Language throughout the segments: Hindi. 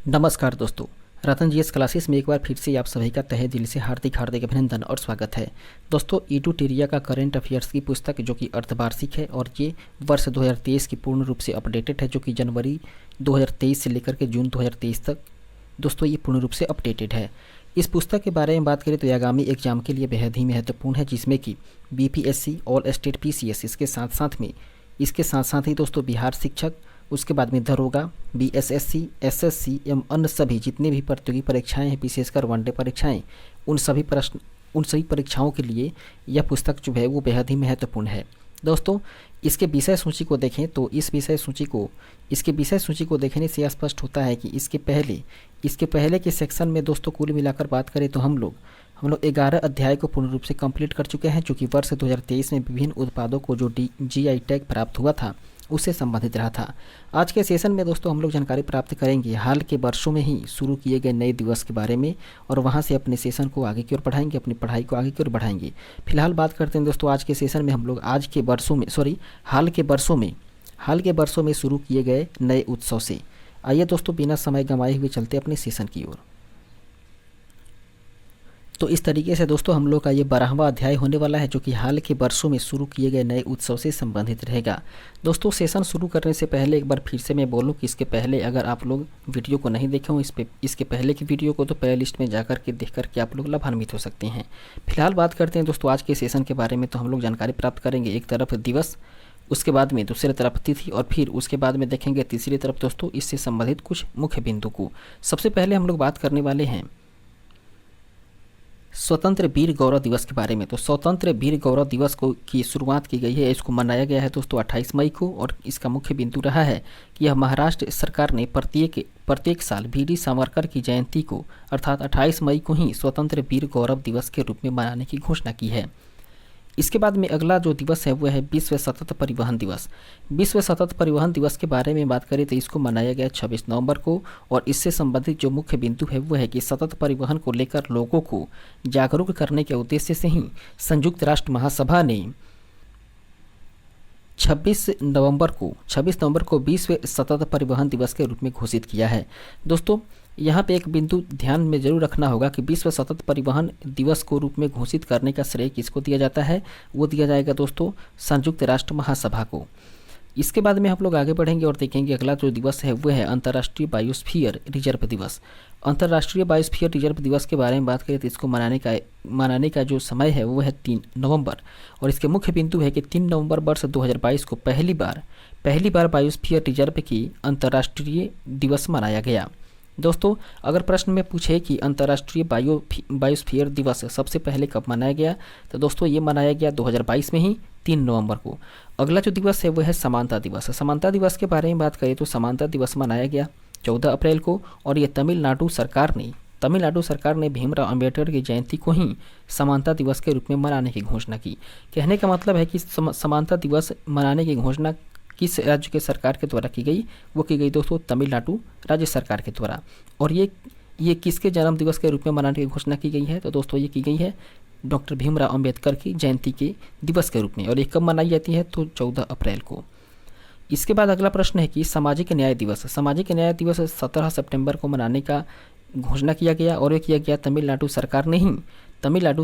नमस्कार दोस्तों, रतन जीएस क्लासेस में एक बार फिर से आप सभी का तहे दिल से हार्दिक हार्दिक अभिनंदन और स्वागत है। दोस्तों, ईडूटेरिया का करंट अफेयर्स की पुस्तक जो कि अर्धवार्षिक है और ये वर्ष 2023 की पूर्ण रूप से अपडेटेड है, जो कि जनवरी 2023 से लेकर के जून 2023 तक दोस्तों ये पूर्ण रूप से अपडेटेड है। इस पुस्तक के बारे में बात करें तो आगामी एग्जाम के लिए बेहद ही महत्वपूर्ण है, जिसमें कि बीपीएससी, ऑल स्टेट पीसीएस, इसके साथ साथ ही दोस्तों बिहार शिक्षक, उसके बाद में दरोगा, बीएसएससी, एसएससी एवं अन्य सभी जितने भी प्रतियोगी परीक्षाएं हैं, विशेषकर वनडे परीक्षाएं, उन सभी परीक्षाओं के लिए यह पुस्तक जो है वो बेहद ही महत्वपूर्ण है। दोस्तों, इसके विषय सूची को देखें तो इसके विषय सूची को देखने से यह स्पष्ट होता है कि इसके पहले के सेक्शन में दोस्तों कुल मिलाकर बात करें तो हम लोग 11 अध्याय को पूर्ण रूप से कंप्लीट कर चुके हैं, जो कि वर्ष 2023 में विभिन्न उत्पादों को जो जीआई टैग प्राप्त हुआ था उससे संबंधित रहा था। आज के सेशन में दोस्तों हम लोग जानकारी प्राप्त करेंगे हाल के वर्षों में ही शुरू किए गए नए दिवस के बारे में, और वहां से अपने सेशन को आगे की ओर बढ़ाएंगे, अपनी पढ़ाई को आगे की ओर बढ़ाएंगे। फिलहाल बात करते हैं दोस्तों आज के सेशन में हम लोग हाल के वर्षों में शुरू किए गए नए उत्सव से। आइए दोस्तों, बिना समय गंवाए हुए चलते अपने सेशन की ओर। तो इस तरीके से दोस्तों हम लोग का ये 12वां अध्याय होने वाला है, जो कि हाल के वर्षों में शुरू किए गए नए उत्सव से संबंधित रहेगा। दोस्तों, सेशन शुरू करने से पहले एक बार फिर से मैं बोलूं कि इसके पहले अगर आप लोग वीडियो को नहीं देखे हों, इसके पहले की वीडियो को तो प्ले लिस्ट में जाकर के देख करके आप लोग लाभान्वित हो सकते हैं। फिलहाल बात करते हैं दोस्तों आज के सेशन के बारे में। तो हम लोग जानकारी प्राप्त करेंगे एक तरफ दिवस, उसके बाद में दूसरी तरफ तिथि, और फिर उसके बाद में देखेंगे तीसरी तरफ दोस्तों इससे संबंधित कुछ मुख्य बिंदु को। सबसे पहले हम लोग बात करने वाले हैं स्वतंत्र वीर गौरव दिवस के बारे में। तो स्वतंत्र वीर गौरव दिवस की शुरुआत की गई है, इसको मनाया गया है दोस्तों 28 मई को, और इसका मुख्य बिंदु रहा है कि यह महाराष्ट्र सरकार ने प्रत्येक साल वीर सावरकर की जयंती को अर्थात 28 मई को ही स्वतंत्र वीर गौरव दिवस के रूप में मनाने की घोषणा की है। इसके बाद में अगला जो दिवस है वो है विश्व सतत परिवहन दिवस। विश्व सतत परिवहन दिवस के बारे में बात करें तो इसको मनाया गया 26 नवंबर को, और इससे संबंधित जो मुख्य बिंदु है वो है कि सतत परिवहन को लेकर लोगों को जागरूक करने के उद्देश्य से ही संयुक्त राष्ट्र महासभा ने 26 नवंबर को विश्व सतत परिवहन दिवस के रूप में घोषित किया है। दोस्तों, यहाँ पे एक बिंदु ध्यान में जरूर रखना होगा कि विश्व सतत परिवहन दिवस को रूप में घोषित करने का श्रेय किसको दिया जाता है, वो दिया जाएगा दोस्तों संयुक्त राष्ट्र महासभा को। इसके बाद में हम लोग आगे बढ़ेंगे और देखेंगे अगला जो दिवस है वो है अंतर्राष्ट्रीय बायोस्फीयर रिजर्व दिवस। अंतर्राष्ट्रीय बायोस्फीयर रिजर्व दिवस के बारे में बात करें तो इसको मनाने का जो समय है वो है 3 नवंबर, और इसके मुख्य बिंदु है कि 3 नवंबर वर्ष 2022 को पहली बार बायोस्फीयर रिजर्व की अंतर्राष्ट्रीय दिवस मनाया गया। दोस्तों, अगर प्रश्न में पूछे कि अंतर्राष्ट्रीय बायोस्फीयर दिवस सबसे पहले कब मनाया गया, तो दोस्तों ये मनाया गया 2022 में ही 3 नवंबर को। अगला जो दिवस है वो है समानता दिवस। समानता दिवस के बारे में बात करें तो समानता दिवस मनाया गया 14 अप्रैल को, और ये तमिलनाडु सरकार ने भीमराव अंबेडकर की जयंती को ही समानता दिवस के रूप में मनाने की घोषणा की। कहने का मतलब है कि समानता दिवस मनाने की घोषणा किस राज्य के सरकार के द्वारा की गई, वो की गई दोस्तों तमिलनाडु राज्य सरकार के द्वारा। और ये किसके जन्म दिवस के रूप में मनाने की घोषणा की गई है, तो दोस्तों ये की गई है डॉक्टर भीमराव अंबेडकर की जयंती के दिवस के रूप में, और ये कब मनाई जाती है, तो 14 अप्रैल को। इसके बाद अगला प्रश्न है कि सामाजिक न्याय दिवस 17 सितंबर को मनाने का घोषणा किया गया, और ये किया गया तमिलनाडु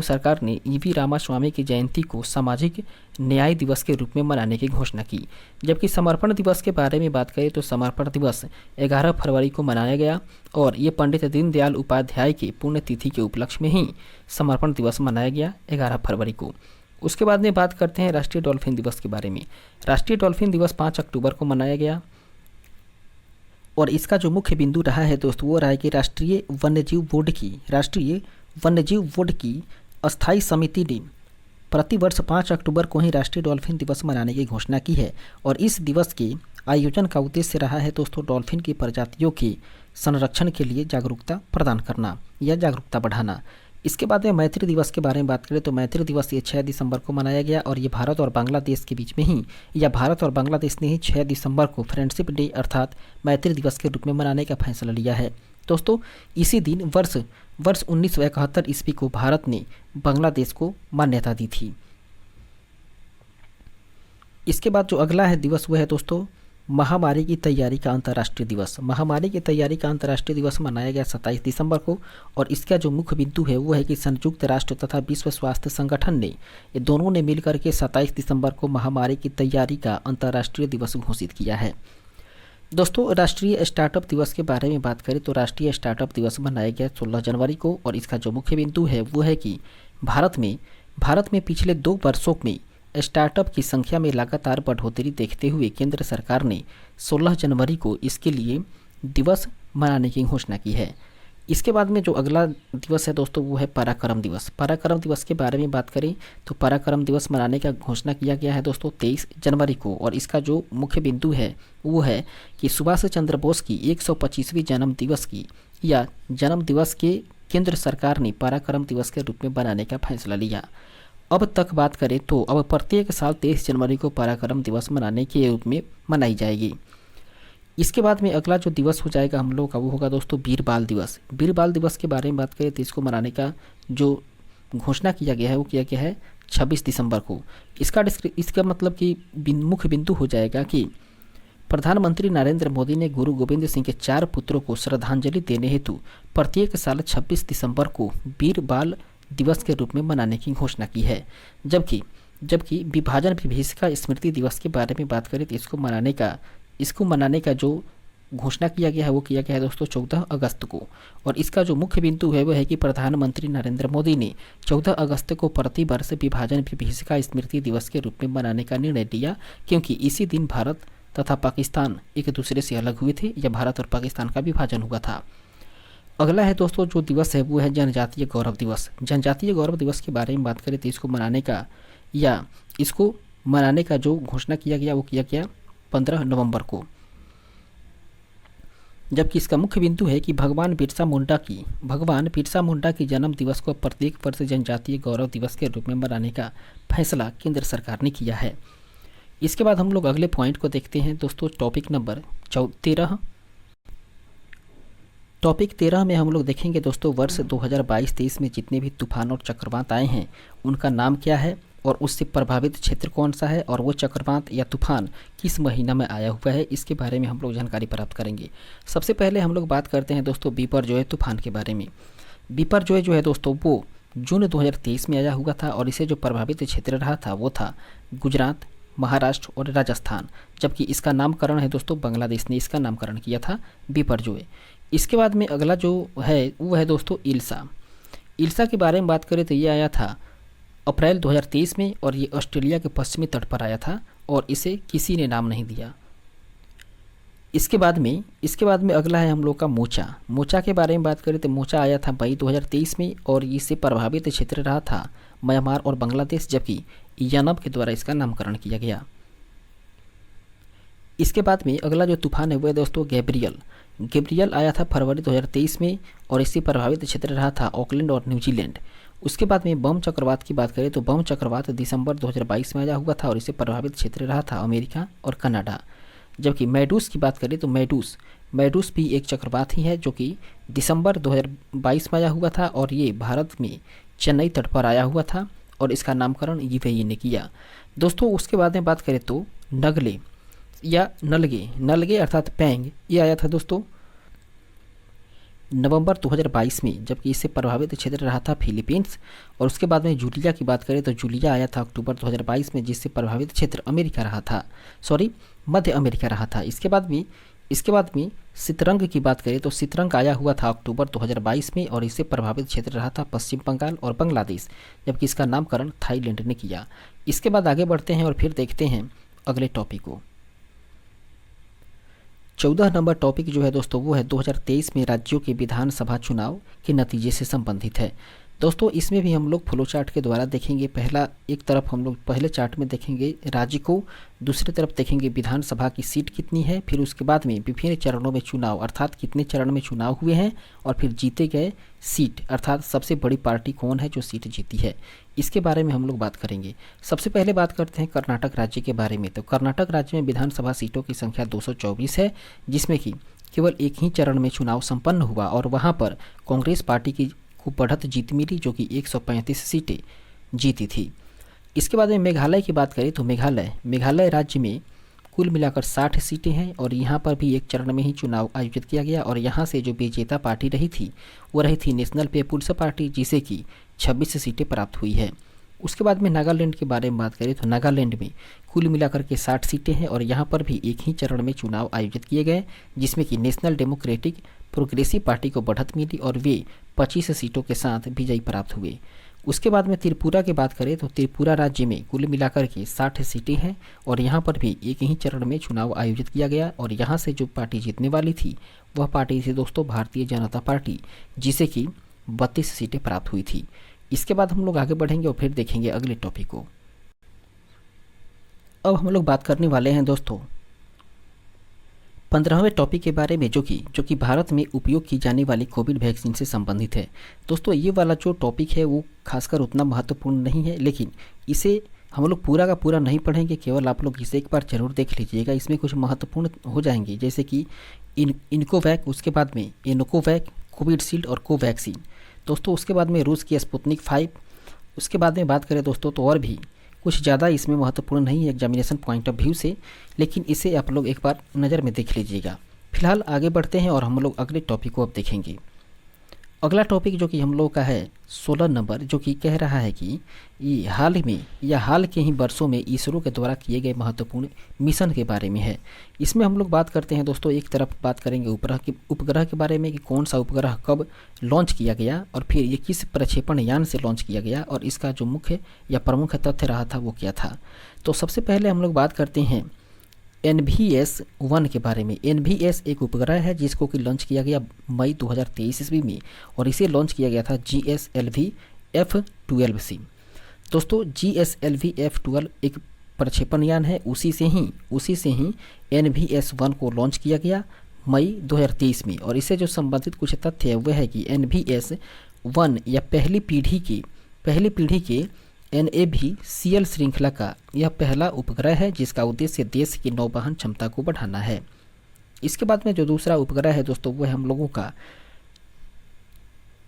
सरकार ने ईवी रामास्वामी की जयंती को सामाजिक न्याय दिवस के रूप में मनाने की घोषणा की। जबकि समर्पण दिवस के बारे में बात करें तो समर्पण दिवस 11 फरवरी को मनाया गया, और ये पंडित दीनदयाल उपाध्याय की पुण्यतिथि के उपलक्ष्य में ही समर्पण दिवस मनाया गया 11 फरवरी को। उसके बाद में बात करते हैं राष्ट्रीय डॉल्फिन दिवस के बारे में। राष्ट्रीय डॉल्फिन दिवस 5 अक्टूबर को मनाया गया, और इसका जो मुख्य बिंदु रहा है दोस्तों वो रहा है कि राष्ट्रीय वन्यजीव बोर्ड की अस्थायी समिति ने प्रतिवर्ष 5 अक्टूबर को ही राष्ट्रीय डॉल्फिन दिवस मनाने की घोषणा की है, और इस दिवस के आयोजन का उद्देश्य रहा है दोस्तों डॉल्फिन की प्रजातियों के संरक्षण के लिए जागरूकता प्रदान करना या जागरूकता बढ़ाना। इसके बाद में मैत्री दिवस के बारे में बात करें तो मैत्री दिवस ये 6 दिसंबर को मनाया गया, और ये भारत और बांग्लादेश के बीच में ही, या भारत और बांग्लादेश ने ही 6 दिसंबर को फ्रेंडशिप डे अर्थात मैत्री दिवस के रूप में मनाने का फैसला लिया है। दोस्तों, इसी दिन वर्ष 1971 ईस्वी को भारत ने बांग्लादेश को मान्यता दी थी। इसके बाद जो अगला है दिवस वो है दोस्तों महामारी की तैयारी का अंतर्राष्ट्रीय दिवस। महामारी की तैयारी का अंतर्राष्ट्रीय दिवस मनाया गया 27 दिसंबर को और इसका जो मुख्य बिंदु है वो है कि संयुक्त राष्ट्र तथा विश्व स्वास्थ्य संगठन ने ये दोनों ने मिलकर के 27 दिसंबर को महामारी की तैयारी का अंतर्राष्ट्रीय दिवस घोषित किया है। दोस्तों, राष्ट्रीय स्टार्टअप दिवस के बारे में बात करें तो राष्ट्रीय स्टार्टअप दिवस मनाया गया 16 जनवरी को और इसका जो मुख्य बिंदु है वो है कि भारत में पिछले 2 वर्षों में स्टार्टअप की संख्या में लगातार बढ़ोतरी देखते हुए केंद्र सरकार ने 16 जनवरी को इसके लिए दिवस मनाने की घोषणा की है। इसके बाद में जो अगला दिवस है दोस्तों वो है पराक्रम दिवस। पराक्रम दिवस के बारे में बात करें तो पराक्रम दिवस मनाने का घोषणा किया गया है दोस्तों 23 जनवरी को और इसका जो मुख्य बिंदु है वो है कि सुभाष चंद्र बोस की 125वीं जन्म दिवस की या जन्म दिवस के केंद्र सरकार ने पराक्रम दिवस के रूप में बनाने का फैसला लिया। अब तक बात करें तो अब प्रत्येक साल 23 जनवरी को पराक्रम दिवस मनाने के रूप में मनाई जाएगी। इसके बाद में अगला जो दिवस हो जाएगा हम लोग का वो होगा दोस्तों वीर बाल दिवस। वीर बाल दिवस के बारे में बात करें तो इसको मनाने का जो घोषणा किया गया है वो किया गया है 26 दिसंबर को। इसका मतलब कि मुख्य बिंदु हो जाएगा कि प्रधानमंत्री नरेंद्र मोदी ने गुरु गोविंद सिंह के 4 पुत्रों को श्रद्धांजलि देने हेतु प्रत्येक साल 26 दिसंबर को वीर बाल दिवस के रूप में मनाने की घोषणा की है। जबकि विभाजन विभीषिका स्मृति दिवस के बारे में बात करें तो इसको मनाने का जो घोषणा किया गया है वो किया गया है दोस्तों 14 अगस्त को और इसका जो मुख्य बिंदु है वो है कि प्रधानमंत्री नरेंद्र मोदी ने 14 अगस्त को प्रतिवर्ष विभाजन विभीषिका स्मृति दिवस के रूप में मनाने का निर्णय लिया क्योंकि इसी दिन भारत तथा पाकिस्तान एक दूसरे से अलग हुए थे या भारत और पाकिस्तान का विभाजन हुआ था। अगला है दोस्तों जो दिवस है वो है जनजातीय गौरव दिवस। जनजातीय गौरव दिवस के बारे में बात करें तो इसको मनाने का जो घोषणा किया गया वो किया गया 15 नवंबर को। जबकि इसका मुख्य बिंदु है कि भगवान बिरसा मुंडा की जन्म दिवस को प्रत्येक वर्ष जनजातीय गौरव दिवस के रूप में मनाने का फैसला केंद्र सरकार ने किया है। इसके बाद हम लोग अगले पॉइंट को देखते हैं दोस्तों टॉपिक नंबर 13 में हम लोग देखेंगे दोस्तों वर्ष 2022-23 में जितने भी तूफान और चक्रवात आए हैं उनका नाम क्या है और उससे प्रभावित क्षेत्र कौन सा है और वो चक्रवात या तूफान किस महीना में आया हुआ है, इसके बारे में हम लोग जानकारी प्राप्त करेंगे। सबसे पहले हम लोग बात करते हैं दोस्तों बिपरजॉय तूफान के बारे में। बिपरजॉय जो है दोस्तों वो जून 2023 में आया हुआ था और इसे जो प्रभावित क्षेत्र रहा था वो था गुजरात, महाराष्ट्र और राजस्थान। जबकि इसका नामकरण है दोस्तों बांग्लादेश ने इसका नामकरण किया था बिपरजॉय। इसके बाद में अगला जो है वो है दोस्तों इल्सा के बारे में बात करें तो ये आया था अप्रैल 2023 में और ये ऑस्ट्रेलिया के पश्चिमी तट पर आया था और इसे किसी ने नाम नहीं दिया। इसके बाद में अगला है हम लोग का मोचा के बारे में बात करें तो मोचा आया था मई 2023 में और इससे प्रभावित क्षेत्र रहा था म्यांमार और बांग्लादेश, जबकि यानब के द्वारा इसका नामकरण किया गया। इसके बाद में अगला जो तूफान है वो है दोस्तों गैब्रियल आया था फरवरी 2023 में और इससे प्रभावित क्षेत्र रहा था ऑकलैंड और न्यूजीलैंड। उसके बाद में बम चक्रवात की बात करें तो बम चक्रवात दिसंबर 2022 में आया हुआ था और इससे प्रभावित क्षेत्र रहा था अमेरिका और कनाडा। जबकि मैडूस की बात करें तो मैडूस भी एक चक्रवात ही है जो कि दिसंबर 2022 में आया हुआ था और ये भारत में चेन्नई तट पर आया हुआ था और इसका नामकरण यूएई ने किया। दोस्तों उसके बाद में बात करें तो नलगे अर्थात पैंग ये आया था दोस्तों नवंबर 2022 में, जबकि इससे प्रभावित क्षेत्र रहा था फिलीपींस। और उसके बाद में जूलिया की बात करें तो जूलिया आया था अक्टूबर 2022 में जिससे प्रभावित क्षेत्र मध्य अमेरिका रहा था। इसके बाद में सितरंग की बात करें तो सितरंग आया हुआ था अक्टूबर 2022 में और इससे प्रभावित क्षेत्र रहा था पश्चिम बंगाल और बांग्लादेश, जबकि इसका नामकरण थाईलैंड ने किया। इसके बाद आगे बढ़ते हैं और फिर देखते हैं अगले टॉपिक को। 14 नंबर टॉपिक जो है दोस्तों वो है 2023 में राज्यों के विधानसभा चुनाव के नतीजे से संबंधित है। दोस्तों इसमें भी हम लोग फ्लो चार्ट के द्वारा देखेंगे। एक तरफ हम लोग पहले चार्ट में देखेंगे राज्य को, दूसरी तरफ देखेंगे विधानसभा की सीट कितनी है, फिर उसके बाद में विभिन्न चरणों में चुनाव अर्थात कितने चरण में चुनाव हुए हैं और फिर जीते गए सीट अर्थात सबसे बड़ी पार्टी कौन है जो सीट जीती है, इसके बारे में हम लोग बात करेंगे। सबसे पहले बात करते हैं कर्नाटक राज्य के बारे में। तो कर्नाटक राज्य में विधानसभा सीटों की संख्या 224 है जिसमें कि केवल एक ही चरण में चुनाव संपन्न हुआ और वहाँ पर कांग्रेस पार्टी को बढ़त जीत मिली जो कि 135 सीटें जीती थी। इसके बाद में मेघालय की बात करें तो मेघालय राज्य में कुल मिलाकर 60 सीटें हैं और यहाँ पर भी एक चरण में ही चुनाव आयोजित किया गया और यहाँ से जो विजेता पार्टी रही थी वो रही थी नेशनल पीपुल्स पार्टी, जिसे कि 26 सीटें प्राप्त हुई है। उसके बाद में नागालैंड के बारे में बात करें तो नागालैंड में कुल मिलाकर के 60 सीटें हैं और यहाँ पर भी एक ही चरण में चुनाव आयोजित किए गए, जिसमें कि नेशनल डेमोक्रेटिक प्रोग्रेसिव पार्टी को बढ़त मिली और वे 25 सीटों के साथ विजयी प्राप्त हुए। उसके बाद में त्रिपुरा की बात करें तो त्रिपुरा राज्य में कुल मिलाकर के 60 सीटें हैं और यहाँ पर भी एक ही चरण में चुनाव आयोजित किया गया और यहाँ से जो पार्टी जीतने वाली थी वह पार्टी थी दोस्तों भारतीय जनता पार्टी, जिसे कि 32 सीटें प्राप्त हुई थी। इसके बाद हम लोग आगे बढ़ेंगे और फिर देखेंगे अगले टॉपिक को। अब हम लोग बात करने वाले हैं दोस्तों 15वें टॉपिक के बारे में, जो कि भारत में उपयोग की जाने वाली कोविड वैक्सीन से संबंधित है। दोस्तों ये वाला जो टॉपिक है वो खासकर उतना महत्वपूर्ण नहीं है, लेकिन इसे हम लोग पूरा का पूरा नहीं पढ़ेंगे, केवल आप लोग इसे एक बार जरूर देख लीजिएगा। इसमें कुछ महत्वपूर्ण हो जाएंगे जैसे कि इनकोवैक, उसके बाद में इनकोवैक, कोविडशील्ड और कोवैक्सीन दोस्तों। उसके बाद में रूस की स्पुतनिक 5। उसके बाद में बात करें दोस्तों तो और भी कुछ ज़्यादा इसमें महत्वपूर्ण नहीं है एग्जामिनेशन पॉइंट ऑफ व्यू से, लेकिन इसे आप लोग एक बार नज़र में देख लीजिएगा। फिलहाल आगे बढ़ते हैं और हम लोग अगले टॉपिक को अब देखेंगे। अगला टॉपिक जो कि हम लोग का है 16 नंबर, जो कि कह रहा है कि ये हाल के ही वर्षों में इसरो के द्वारा किए गए महत्वपूर्ण मिशन के बारे में है। इसमें हम लोग बात करते हैं दोस्तों, एक तरफ बात करेंगे उपग्रह के बारे में कि कौन सा उपग्रह कब लॉन्च किया गया और फिर ये किस प्रक्षेपण यान से लॉन्च किया गया और इसका जो मुख्य या प्रमुख तथ्य रहा था वो क्या था। तो सबसे पहले हम लोग बात करते हैं NVS-1 के बारे में। NVS एक उपग्रह है जिसको कि लॉन्च किया गया मई 2023 ईस्वी में और इसे लॉन्च किया गया था GSLV F-12 से। दोस्तों GSLV F-12 एक प्रक्षेपण यान है, उसी से ही NVS-1 को लॉन्च किया गया मई 2023 में। और इससे जो संबंधित कुछ तथ्य है वह है कि NVS-1 या पहली पीढ़ी के NAVCL श्रृंखला का यह पहला उपग्रह है जिसका उद्देश्य देश की नौवहन क्षमता को बढ़ाना है। इसके बाद में जो दूसरा उपग्रह है दोस्तों वो है हम लोगों का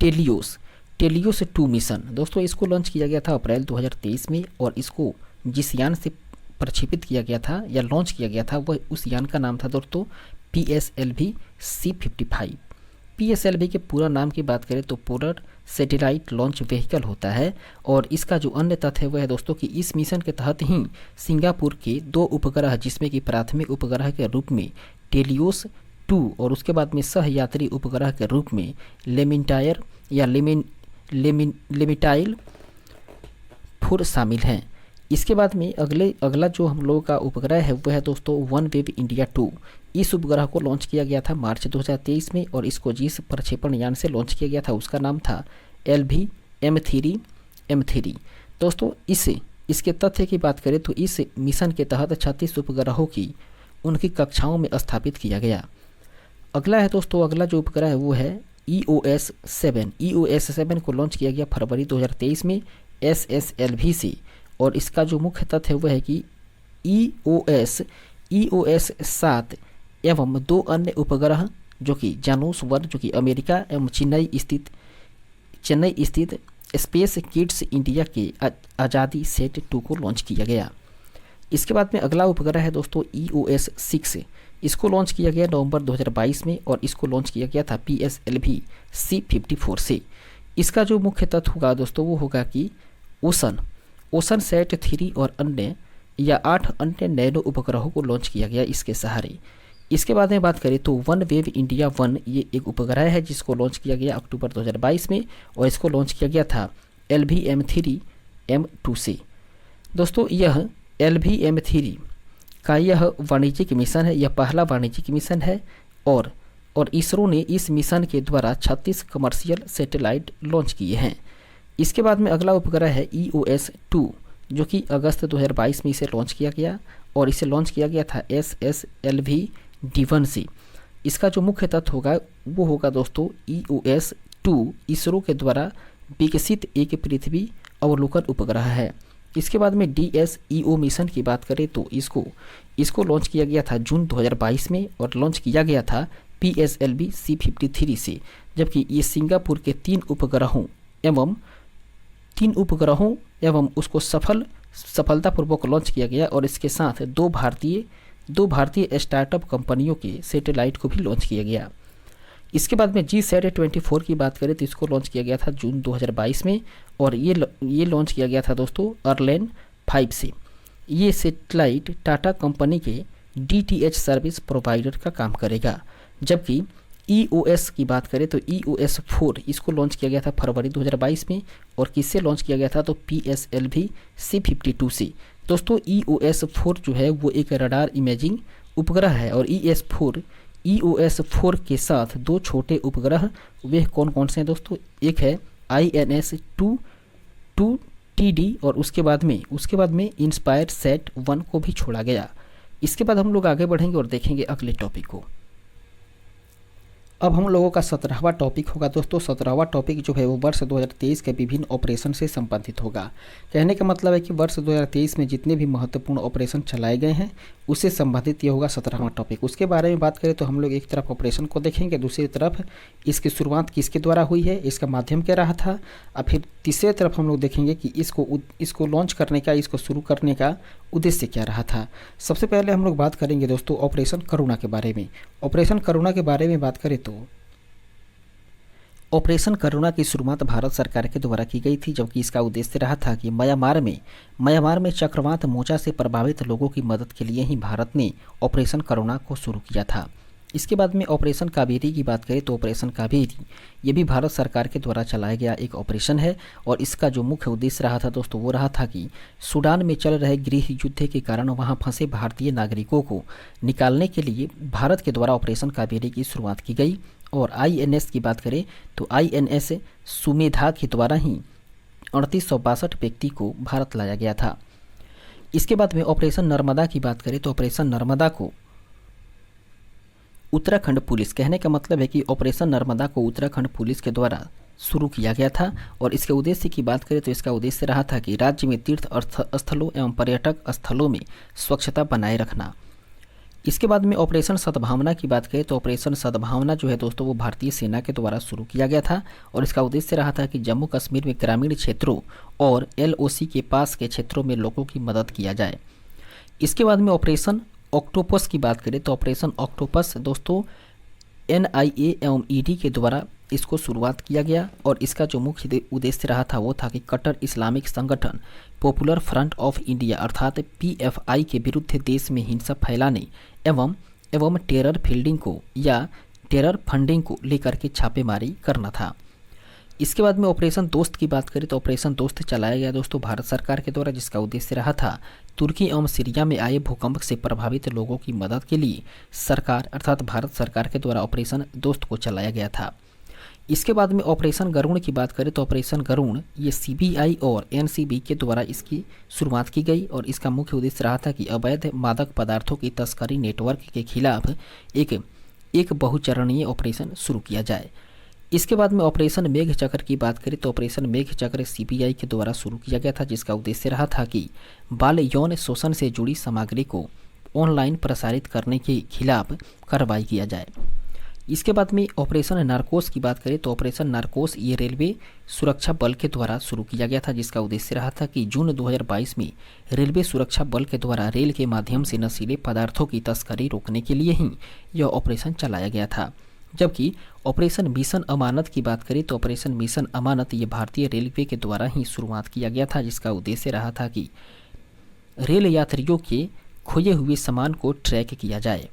टेलियोस 2 मिशन। दोस्तों इसको लॉन्च किया गया था अप्रैल 2023 में और इसको जिस यान से प्रक्षेपित किया गया था या लॉन्च किया गया था वह उस यान का नाम था दोस्तों PSLV C-55। PSLV के पूरा नाम की बात करें तो पोलर सैटेलाइट लॉन्च व्हीकल होता है। और इसका जो अन्य तथ्य है वह है दोस्तों कि इस मिशन के तहत ही सिंगापुर के 2 उपग्रह जिसमें कि प्राथमिक उपग्रह के रूप में टेलियोस 2 और उसके बाद में सहयात्री उपग्रह के रूप में लेमिटायर या लेमिटाइल 4 शामिल हैं। इसके बाद में अगला जो हम लोगों का उपग्रह है वह है दोस्तों OneWeb India 2। इस उपग्रह को लॉन्च किया गया था मार्च 2023 में और इसको जिस प्रक्षेपण यान से लॉन्च किया गया था उसका नाम था LV-M3। दोस्तों इसके तथ्य की बात करें तो इस मिशन के तहत 36 उपग्रहों की उनकी कक्षाओं में स्थापित किया गया। अगला जो उपग्रह है वो है EOS 7। EOS 7 को लॉन्च किया गया फरवरी 2023 में SSLV से और इसका जो मुख्य तथ्य है वह है कि EOS 7 एवं 2 अन्य उपग्रह जो कि जानुस 1 जो कि अमेरिका एवं चेन्नई स्थित स्पेस किड्स इंडिया के आज़ादी सेट 2 को लॉन्च किया गया। इसके बाद में अगला उपग्रह है दोस्तों EOS 6। इसको लॉन्च किया गया नवंबर 2022 में और इसको लॉन्च किया गया था PSLV C-54 से। इसका जो मुख्य तथ्य होगा दोस्तों वो होगा कि ओशन सेट 3 और 8 अन्य नैनो उपग्रहों को लॉन्च किया गया इसके सहारे। इसके बाद में बात करें तो OneWeb India 1 ये एक उपग्रह है जिसको लॉन्च किया गया अक्टूबर 2022 में और इसको लॉन्च किया गया था LV-M3M2 से। दोस्तों यह LV-M3 का यह वाणिज्यिक मिशन है, यह पहला वाणिज्यिक मिशन है और इसरो ने इस मिशन के द्वारा 36 कमर्शियल सैटेलाइट लॉन्च किए हैं। इसके बाद में अगला उपग्रह है EOS 2 जो कि अगस्त 2022 में इसे लॉन्च किया गया और इसे लॉन्च किया गया था SSLV D1 से। इसका जो मुख्य तथ्य होगा वो होगा दोस्तों EOS 2 इसरो के द्वारा विकसित एक पृथ्वी अवलोकन उपग्रह है। इसके बाद में DSEO मिशन की बात करें तो इसको लॉन्च किया गया था जून 2022 में और लॉन्च किया गया था PSLV C-53 से, जबकि ये सिंगापुर के 3 उपग्रहों एवं उसको सफलतापूर्वक लॉन्च किया गया और इसके साथ 2 भारतीय 2 भारतीय स्टार्टअप कंपनियों के सैटेलाइट को भी लॉन्च किया गया। इसके बाद में GSAT-24 की बात करें तो इसको लॉन्च किया गया था जून 2022 में, और ये लॉन्च किया गया था दोस्तों अर्लेन 5 से। ये सैटेलाइट टाटा कंपनी के DTH सर्विस प्रोवाइडर का काम करेगा। जबकि EOS की बात करें तो EOS 4 इसको लॉन्च किया गया था फरवरी 2022 में, और किससे लॉन्च किया गया था तो PSLV C-52 से। दोस्तों EOS 4 जो है वो एक रडार इमेजिंग उपग्रह है, और EOS 4 के साथ 2 छोटे उपग्रह वे कौन कौन से हैं दोस्तों, एक है INS-2TD और उसके बाद में इंस्पायर सेट 1 को भी छोड़ा गया। इसके बाद हम लोग आगे बढ़ेंगे और देखेंगे अगले टॉपिक को। अब हम लोगों का 17वां टॉपिक होगा दोस्तों। 17वां टॉपिक जो है वो वर्ष 2023 के विभिन्न ऑपरेशन से संबंधित होगा। कहने का मतलब है कि वर्ष 2023 में जितने भी महत्वपूर्ण ऑपरेशन चलाए गए हैं उससे संबंधित ये होगा 17वां टॉपिक। उसके बारे में बात करें तो हम लोग एक तरफ ऑपरेशन को देखेंगे, दूसरी तरफ इसकी शुरुआत किसके द्वारा हुई है, इसका माध्यम क्या रहा था, और फिर तीसरे तरफ हम लोग देखेंगे कि इसको लॉन्च करने का, इसको शुरू करने का उद्देश्य क्या रहा था। सबसे पहले हम लोग बात करेंगे दोस्तों ऑपरेशन करुणा के बारे में। ऑपरेशन करुणा के बारे में बात करें तो ऑपरेशन करुणा की शुरुआत भारत सरकार के द्वारा की गई थी, जबकि इसका उद्देश्य रहा था कि म्यांमार में चक्रवात मोजा से प्रभावित लोगों की मदद के लिए ही भारत ने ऑपरेशन करुणा को शुरू किया था। इसके बाद में ऑपरेशन कावेरी की बात करें तो ऑपरेशन कावेरी ये भी भारत सरकार के द्वारा चलाया गया एक ऑपरेशन है, और इसका जो मुख्य उद्देश्य रहा था दोस्तों वो रहा था कि सूडान में चल रहे गृह युद्ध के कारण वहां फंसे भारतीय नागरिकों को निकालने के लिए भारत के द्वारा ऑपरेशन कावेरी की शुरुआत की गई। और INS की बात करें तो INS सुमेधा के द्वारा ही 3862 व्यक्ति को भारत लाया गया था। इसके बाद में ऑपरेशन नर्मदा की बात करें तो ऑपरेशन नर्मदा को उत्तराखंड पुलिस, कहने का मतलब है कि ऑपरेशन नर्मदा को उत्तराखंड पुलिस के द्वारा शुरू किया गया था, और इसके उद्देश्य की बात करें तो इसका उद्देश्य रहा था कि राज्य में तीर्थ स्थलों एवं पर्यटक स्थलों में स्वच्छता बनाए रखना। इसके बाद में ऑपरेशन सद्भावना की बात करें तो ऑपरेशन सद्भावना जो है दोस्तों वो भारतीय सेना के द्वारा शुरू किया गया था, और इसका उद्देश्य रहा था कि जम्मू कश्मीर में ग्रामीण क्षेत्रों और LOC के पास के क्षेत्रों में लोगों की मदद किया जाए। इसके बाद में ऑपरेशन ऑक्टोपस की बात करें तो ऑपरेशन ऑक्टोपस दोस्तों NIA एवं ED के द्वारा इसको शुरुआत किया गया, और इसका जो मुख्य उद्देश्य रहा था वो था कि कट्टर इस्लामिक संगठन पॉपुलर फ्रंट ऑफ इंडिया अर्थात PFI के विरुद्ध देश में हिंसा फैलाने एवं टेरर फील्डिंग को या टेरर फंडिंग को लेकर के छापेमारी करना था। इसके बाद में ऑपरेशन दोस्त की बात करें तो ऑपरेशन दोस्त चलाया गया दोस्तों भारत सरकार के द्वारा, जिसका उद्देश्य रहा था तुर्की एवं सीरिया में आए भूकंप से प्रभावित लोगों की मदद के लिए सरकार अर्थात भारत सरकार के द्वारा ऑपरेशन दोस्त को चलाया गया था। इसके बाद में ऑपरेशन गरुण की बात करें तो ऑपरेशन गरुण ये CBI और NCB के द्वारा इसकी शुरुआत की गई, और इसका मुख्य उद्देश्य रहा था कि अवैध मादक पदार्थों की तस्करी नेटवर्क के खिलाफ एक बहुचरणीय ऑपरेशन शुरू किया जाए। इसके बाद में ऑपरेशन मेघ चक्र की बात करें तो ऑपरेशन मेघ चक्र CBI के द्वारा शुरू किया गया था, जिसका उद्देश्य रहा था कि बाल यौन शोषण से जुड़ी सामग्री को ऑनलाइन प्रसारित करने के खिलाफ कार्रवाई किया जाए। इसके बाद में ऑपरेशन नारकोस की बात करें तो ऑपरेशन नारकोस ये रेलवे सुरक्षा बल के द्वारा शुरू किया गया था, जिसका उद्देश्य रहा था कि जून 2022 में रेलवे सुरक्षा बल के द्वारा रेल के माध्यम से नशीले पदार्थों की तस्करी रोकने के लिए ही यह ऑपरेशन चलाया गया था। जबकि ऑपरेशन मिशन अमानत की बात करें तो ऑपरेशन मिशन अमानत ये भारतीय रेलवे के द्वारा ही शुरुआत किया गया था, जिसका उद्देश्य रहा था कि रेल यात्रियों के खोए हुए सामान को ट्रैक किया जाए।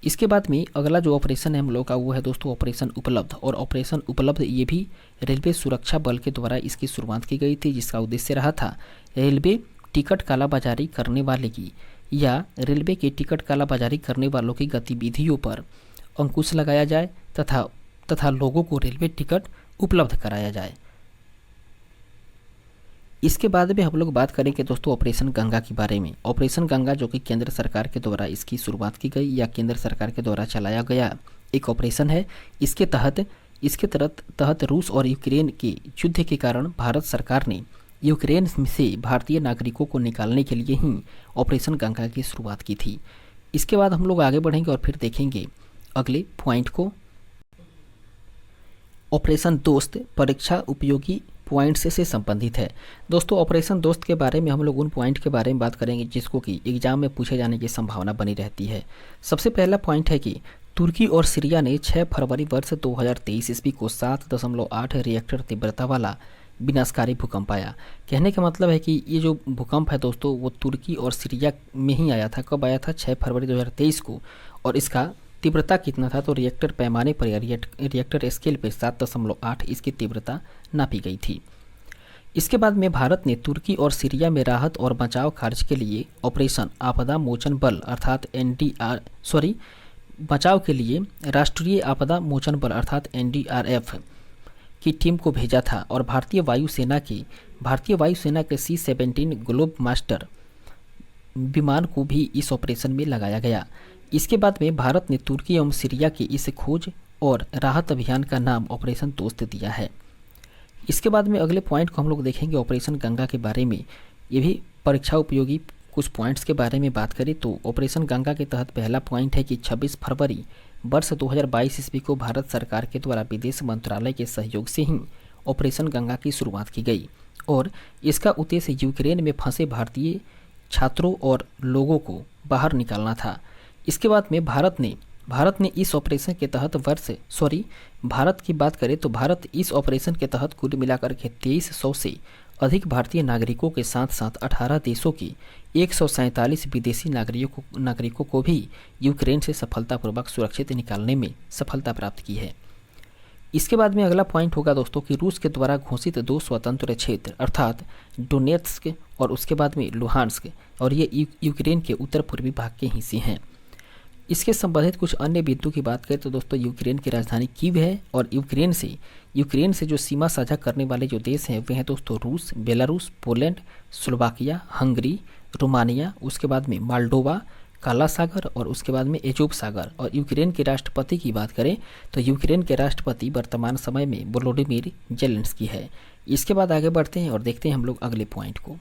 इसके बाद में अगला जो ऑपरेशन है हम लोग का वो है दोस्तों ऑपरेशन उपलब्ध, और ऑपरेशन उपलब्ध ये भी रेलवे सुरक्षा बल के द्वारा इसकी शुरुआत की गई थी, जिसका उद्देश्य रहा था रेलवे टिकट कालाबाजारी करने वाले की या रेलवे के टिकट कालाबाजारी करने वालों की गतिविधियों पर अंकुश लगाया जाए तथा लोगों को रेलवे टिकट उपलब्ध कराया जाए। इसके बाद में हम लोग बात करेंगे दोस्तों ऑपरेशन गंगा के बारे में। ऑपरेशन गंगा जो कि केंद्र सरकार के द्वारा इसकी शुरुआत की गई या केंद्र सरकार के द्वारा चलाया गया एक ऑपरेशन है। इसके तहत रूस और यूक्रेन के युद्ध के कारण भारत सरकार ने यूक्रेन से भारतीय नागरिकों को निकालने के लिए ही ऑपरेशन गंगा की शुरुआत की थी। इसके बाद हम लोग आगे बढ़ेंगे और फिर देखेंगे अगले पॉइंट को। ऑपरेशन दोस्त परीक्षा उपयोगी पॉइंट्स से संबंधित है। दोस्तों ऑपरेशन दोस्त के बारे में हम लोग उन पॉइंट के बारे में बात करेंगे जिसको कि एग्जाम में पूछे जाने की संभावना बनी रहती है। सबसे पहला पॉइंट है कि तुर्की और सीरिया ने 6 फरवरी वर्ष 2023 ईस्वी को 7.8 रिएक्टर तीव्रता वाला विनाशकारी भूकंप आया। कहने का मतलब है कि ये जो भूकंप है दोस्तों वो तुर्की और सीरिया में ही आया था। कब आया था? 6 फरवरी 2023 को। और इसका तीव्रता कितना था? तो रिएक्टर पैमाने पर या रिएक्टर स्केल पर 7.8 इसकी तीव्रता नापी गई थी। इसके बाद में भारत ने तुर्की और सीरिया में राहत और बचाव कार्य के लिए ऑपरेशन आपदा मोचन बल अर्थात बचाव के लिए राष्ट्रीय आपदा मोचन बल अर्थात NDRF की टीम को भेजा था और भारतीय वायुसेना के C-17 ग्लोब मास्टर विमान को भी इस ऑपरेशन में लगाया गया। इसके बाद में भारत ने तुर्की एवं सीरिया के इस खोज और राहत अभियान का नाम ऑपरेशन दोस्त दिया है। इसके बाद में अगले पॉइंट को हम लोग देखेंगे ऑपरेशन गंगा के बारे में। ये भी परीक्षा उपयोगी कुछ पॉइंट्स के बारे में बात करें तो ऑपरेशन गंगा के तहत पहला पॉइंट है कि 26 फरवरी वर्ष 2022 ईस्वी को भारत सरकार के द्वारा विदेश मंत्रालय के सहयोग से ही ऑपरेशन गंगा की शुरुआत की गई और इसका उद्देश्य यूक्रेन में फंसे भारतीय छात्रों और लोगों को बाहर निकालना था। इसके बाद में भारत ने इस ऑपरेशन के तहत भारत की बात करें तो भारत इस ऑपरेशन के तहत कुल मिलाकर के 2300 से अधिक भारतीय नागरिकों के साथ साथ 18 देशों के 147 विदेशी नागरिकों को भी यूक्रेन से सफलतापूर्वक सुरक्षित निकालने में सफलता प्राप्त की है। इसके बाद में अगला पॉइंट होगा दोस्तों कि रूस के द्वारा घोषित 2 स्वतंत्र क्षेत्र अर्थात डोनेत्स्क और उसके बाद में लुहान्स्क और ये यूक्रेन के उत्तर पूर्वी भाग के हिस्से हैं। इसके संबंधित कुछ अन्य बिंदु की बात करें तो दोस्तों यूक्रेन की राजधानी कीव है और यूक्रेन से जो सीमा साझा करने वाले जो देश हैं वे हैं दोस्तों रूस, Belarus, Poland, Slovakia, Hungary, Romania, उसके बाद में माल्डोवा, काला सागर और उसके बाद में एजोव सागर। और यूक्रेन के राष्ट्रपति की बात करें तो यूक्रेन के राष्ट्रपति वर्तमान समय में वोलोडिमिर जेलेंस्की है। इसके बाद आगे बढ़ते हैं और देखते हैं हम लोग अगले पॉइंट को।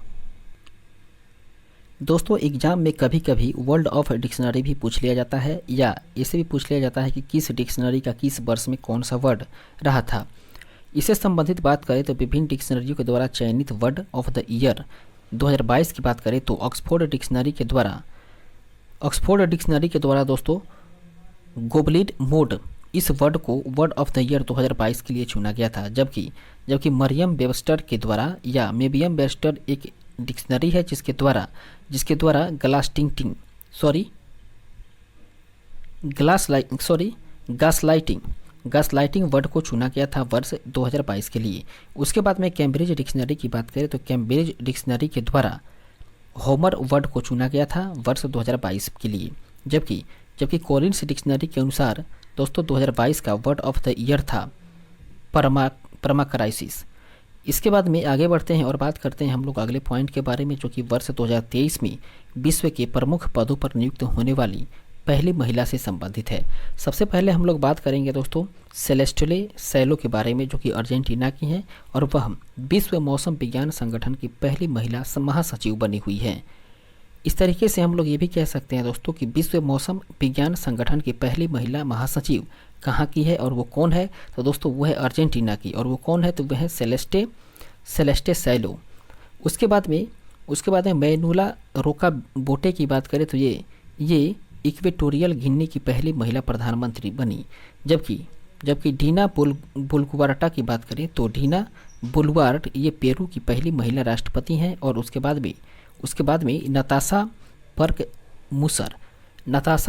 दोस्तों एग्जाम में कभी कभी वर्ड ऑफ डिक्शनरी भी पूछ लिया जाता है या इसे भी पूछ लिया जाता है कि किस डिक्शनरी का किस वर्ष में कौन सा वर्ड रहा था। इससे संबंधित बात करें तो विभिन्न डिक्शनरियों के द्वारा चयनित वर्ड ऑफ द ईयर 2022 की बात करें तो ऑक्सफोर्ड डिक्शनरी के द्वारा दोस्तों गोबलिड मोड इस वर्ड को वर्ड ऑफ द ईयर 2022 के लिए चुना गया था। जबकि मरियम वेबस्टर के द्वारा या मेबियम वेबस्टर एक डिक्शनरी है जिसके द्वारा गैसलाइटिंग वर्ड को चुना गया था वर्ष 2022 के लिए। उसके बाद में कैम्ब्रिज डिक्शनरी की बात करें तो कैम्ब्रिज डिक्शनरी के द्वारा होमर वर्ड को चुना गया था वर्ष 2022 के लिए। जबकि कॉलिन्स डिक्शनरी के अनुसार दोस्तों 2022 का वर्ड ऑफ द ईयर था परमाक्राइसिस। इसके बाद में आगे बढ़ते हैं और बात करते हैं हम लोग अगले पॉइंट के बारे में जो कि वर्ष 2023 में विश्व के प्रमुख पदों पर नियुक्त होने वाली पहली महिला से संबंधित है। सबसे पहले हम लोग बात करेंगे दोस्तों सेलेस्टिले सैलो के बारे में जो कि अर्जेंटीना की हैं और वह विश्व मौसम विज्ञान संगठन की पहली महिला महासचिव बनी हुई है। इस तरीके से हम लोग ये भी कह सकते हैं दोस्तों कि विश्व मौसम विज्ञान संगठन की पहली महिला महासचिव कहाँ की है और वो कौन है? तो दोस्तों वो है अर्जेंटीना की। और वो कौन है? तो वह है सेलेस्टे सैलो। उसके बाद में मैनुला रोका बोटे की बात करें तो ये इक्वेटोरियल गिनी की पहली महिला प्रधानमंत्री बनी। जबकि डीना बोलुआर्टा की बात करें तो डीना बोलुआर्ट ये पेरू की पहली महिला राष्ट्रपति हैं। और उसके बाद में नताशा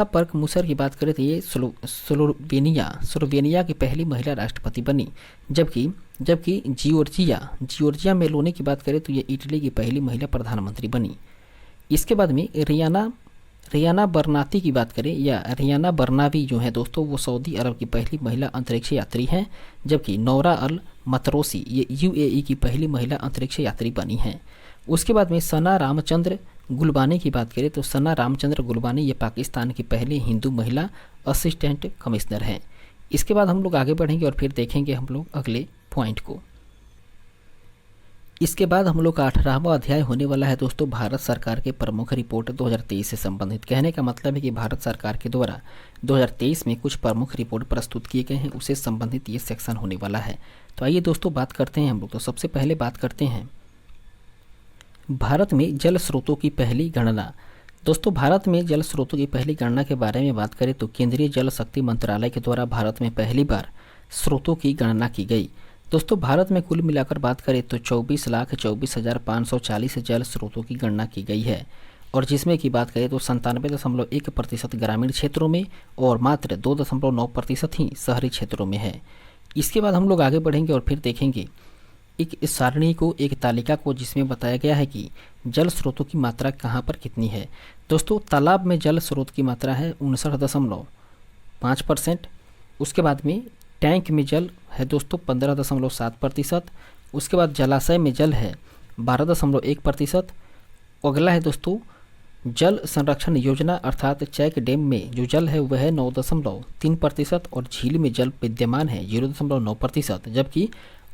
पर्क मुसर की बात करें तो ये स्लोवेनिया की पहली महिला राष्ट्रपति बनी। जबकि जियोर्जिया मेलोनी की बात करें तो ये इटली की पहली महिला प्रधानमंत्री बनी। इसके बाद में रियाना बरनाती की बात करें या रियाना बरनावी जो है दोस्तों वो सऊदी अरब की पहली महिला अंतरिक्ष यात्री हैं। जबकि नौरा अल मतरोसी ये UAE की पहली महिला अंतरिक्ष यात्री बनी हैं। उसके बाद में सना रामचंद्र गुलबानी की बात करें तो सना रामचंद्र गुलबानी ये पाकिस्तान की पहली हिंदू महिला असिस्टेंट कमिश्नर हैं। इसके बाद हम लोग आगे बढ़ेंगे और फिर देखेंगे हम लोग अगले पॉइंट को। इसके बाद हम लोग का 18वां अध्याय होने वाला है दोस्तों भारत सरकार के प्रमुख रिपोर्ट 2023 से संबंधित। कहने का मतलब है कि भारत सरकार के द्वारा 2023 में कुछ प्रमुख रिपोर्ट प्रस्तुत किए गए हैं, उससे संबंधित ये सेक्शन होने वाला है। तो आइए दोस्तों बात करते हैं हम लोग। तो सबसे पहले बात करते हैं भारत में जल स्रोतों की पहली गणना। दोस्तों भारत में जल स्रोतों की पहली गणना के बारे में बात करें तो केंद्रीय जल शक्ति मंत्रालय के द्वारा भारत में पहली बार स्रोतों की गणना की गई। दोस्तों भारत में कुल मिलाकर बात करें तो 24,24,540 जल स्रोतों की गणना की गई है, और जिसमें की बात करें तो 97.1% ग्रामीण क्षेत्रों में और मात्र 2.9% ही शहरी क्षेत्रों में है। इसके बाद हम लोग आगे बढ़ेंगे और फिर देखेंगे एक इस सारणी को, एक तालिका को, जिसमें बताया गया है कि जल स्रोतों की मात्रा कहाँ पर कितनी है। दोस्तों तालाब में जल स्रोत की मात्रा है 59.5%। उसके बाद में टैंक में जल है दोस्तों 15.7%। उसके बाद जलाशय में जल है 12.1%। अगला है दोस्तों जल संरक्षण योजना अर्थात चेक डैम में जो जल है वह है 9.3%, और झील में जल विद्यमान है 0.9%, जबकि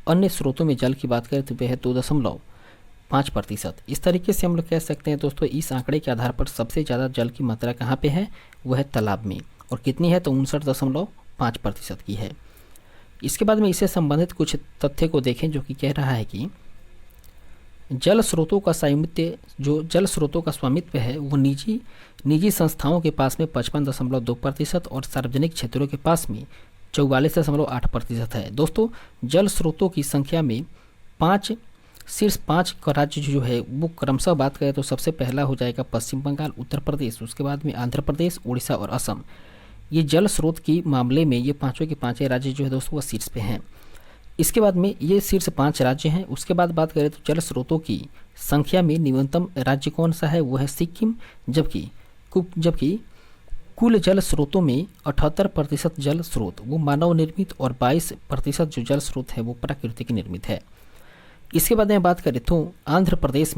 अन्य स्रोतों में जल की बात करें तो वह है 2.5%। इस तरीके से हम लोग कह सकते हैं दोस्तों इस आंकड़े के आधार पर सबसे ज़्यादा जल की मात्रा कहाँ पे है, वह है तालाब में, और कितनी है तो 59.5% की है। इसके बाद में इससे संबंधित कुछ तथ्य को देखें जो कि कह रहा है कि जल स्रोतों का स्वामित्व, जो जल स्रोतों का स्वामित्व है वो निजी संस्थाओं के पास में 55.2% और सार्वजनिक क्षेत्रों के पास में 44.8% है। दोस्तों जल स्रोतों की संख्या में शीर्ष 5 का राज्य जो है वो क्रमशः बात करें तो सबसे पहला हो जाएगा पश्चिम बंगाल, उत्तर प्रदेश, उसके बाद में आंध्र प्रदेश, उड़ीसा और असम। ये जल स्रोत की मामले में ये पांचों के पांचों राज्य जो है दोस्तों वो शीर्ष पे हैं। इसके बाद में ये शीर्ष 5 राज्य हैं। उसके बाद बात करें तो जल स्रोतों की संख्या में न्यूनतम राज्य कौन सा है, वो है सिक्किम, जबकि कुल जल स्रोतों में 78% जल स्रोत वो मानव निर्मित और 22% जो जल स्रोत है वो प्राकृतिक निर्मित है। इसके बाद में बात करें तो आंध्र प्रदेश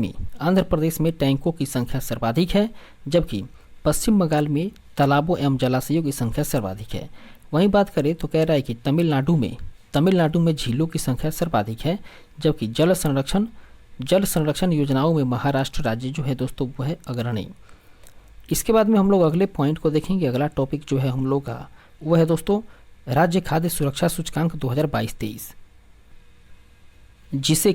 में टैंकों की संख्या सर्वाधिक है, जबकि पश्चिम बंगाल में तालाबों एवं जलाशयों की संख्या सर्वाधिक है। वहीं बात करें तो कह रहा है कि तमिलनाडु में झीलों की संख्या सर्वाधिक है, जबकि जल संरक्षण योजनाओं में महाराष्ट्र राज्य जो है दोस्तों वो है अग्रणी। इसके बाद में हम लोग अगले पॉइंट को देखेंगे। अगला टॉपिक जो है हम लोग का वो है दोस्तों राज्य खाद्य सुरक्षा सूचकांक 2022-23, जिसे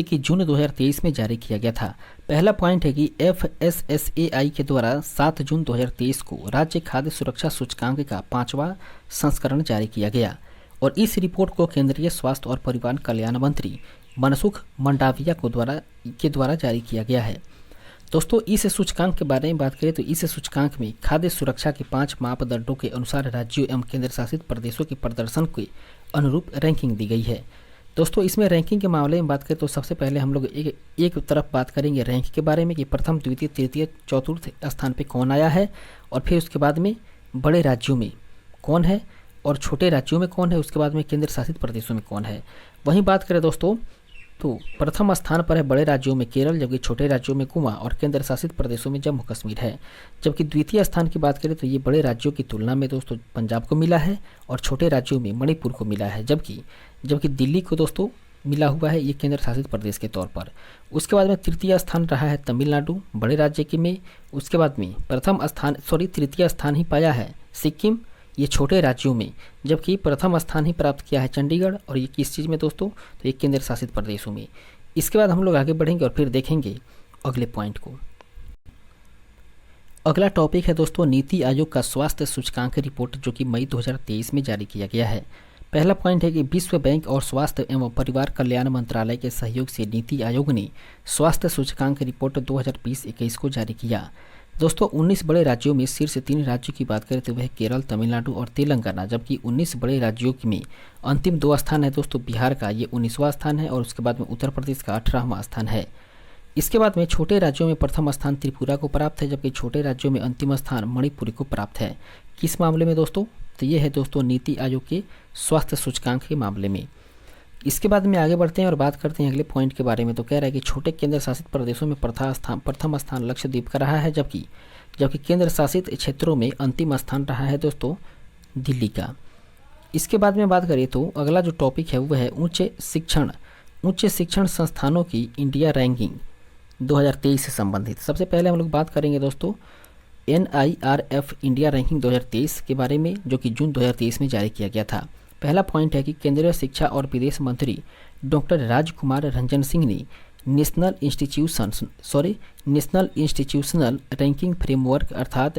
कि जून 2023 में जारी किया गया था। पहला पॉइंट है कि FSSAI के द्वारा 7 जून 2023 को राज्य खाद्य सुरक्षा सूचकांक का 5वां संस्करण जारी किया गया, और इस रिपोर्ट को केंद्रीय स्वास्थ्य और परिवार कल्याण मंत्री मनसुख मंडाविया के द्वारा जारी किया गया है। दोस्तों इस सूचकांक के बारे में बात करें तो इस सूचकांक में खाद्य सुरक्षा के 5 मापदंडों के अनुसार राज्यों एवं केंद्र शासित प्रदेशों के प्रदर्शन के अनुरूप रैंकिंग दी गई है। दोस्तों इसमें रैंकिंग के मामले में बात करें तो सबसे पहले हम लोग एक तरफ बात करेंगे रैंक के बारे में कि प्रथम, द्वितीय, तृतीय, चतुर्थ स्थान पे कौन आया है, और फिर उसके बाद में बड़े राज्यों में कौन है और छोटे राज्यों में कौन है, उसके बाद में केंद्र शासित प्रदेशों में कौन है। वहीं बात करें दोस्तों तो प्रथम स्थान पर है बड़े राज्यों में केरल, जबकि छोटे राज्यों में गोवा और केंद्र शासित प्रदेशों में जम्मू कश्मीर है। जबकि द्वितीय स्थान की बात करें तो ये बड़े राज्यों की तुलना में दोस्तों पंजाब को मिला है, और छोटे राज्यों में मणिपुर को मिला है, जबकि दिल्ली को दोस्तों मिला हुआ है ये केंद्र शासित प्रदेश के तौर पर। उसके बाद में तृतीय स्थान रहा है तमिलनाडु बड़े राज्य के में। उसके बाद में तृतीय स्थान ही पाया है सिक्किम, ये छोटे राज्यों में, जबकि प्रथम स्थान ही प्राप्त किया है चंडीगढ़, और ये किस चीज़ में दोस्तों तो ये केंद्र शासित प्रदेशों में। इसके बाद हम लोग आगे बढ़ेंगे और फिर देखेंगे अगले पॉइंट को। अगला टॉपिक है दोस्तों नीति आयोग का स्वास्थ्य सूचकांक रिपोर्ट, जो कि मई 2023 में जारी किया गया है। पहला पॉइंट है कि विश्व बैंक और स्वास्थ्य एवं परिवार कल्याण मंत्रालय के सहयोग से नीति आयोग ने स्वास्थ्य सूचकांक रिपोर्ट 2020-21 को जारी किया। दोस्तों 19 बड़े राज्यों में शीर्ष 3 राज्यों की बात करें तो वह केरल, तमिलनाडु और तेलंगाना, जबकि 19 बड़े राज्यों में अंतिम 2 स्थान है दोस्तों बिहार का, ये 19वां स्थान है, और उसके बाद में उत्तर प्रदेश का 18वां स्थान है। इसके बाद में छोटे राज्यों में प्रथम स्थान त्रिपुरा को प्राप्त है, जबकि छोटे राज्यों में अंतिम स्थान मणिपुर को प्राप्त है। किस मामले में दोस्तों तो ये है दोस्तों नीति आयोग के स्वास्थ्य सूचकांक के मामले में। इसके बाद में आगे बढ़ते हैं और बात करते हैं अगले पॉइंट के बारे में। तो कह रहा है कि छोटे केंद्र शासित प्रदेशों में प्रथम स्थान लक्षद्वीप का रहा है, जबकि केंद्र शासित क्षेत्रों में अंतिम स्थान रहा है दोस्तों दिल्ली का। इसके बाद में बात करें तो अगला जो टॉपिक है वो है उच्च शिक्षण संस्थानों की इंडिया रैंकिंग 2023 से संबंधित। सबसे पहले हम लोग बात करेंगे दोस्तों NIRF इंडिया रैंकिंग 2023 के बारे में, जो कि जून 2023 में जारी किया गया था। पहला पॉइंट है कि केंद्रीय शिक्षा और विदेश मंत्री डॉक्टर राजकुमार रंजन सिंह ने नेशनल इंस्टीट्यूशनल रैंकिंग फ्रेमवर्क अर्थात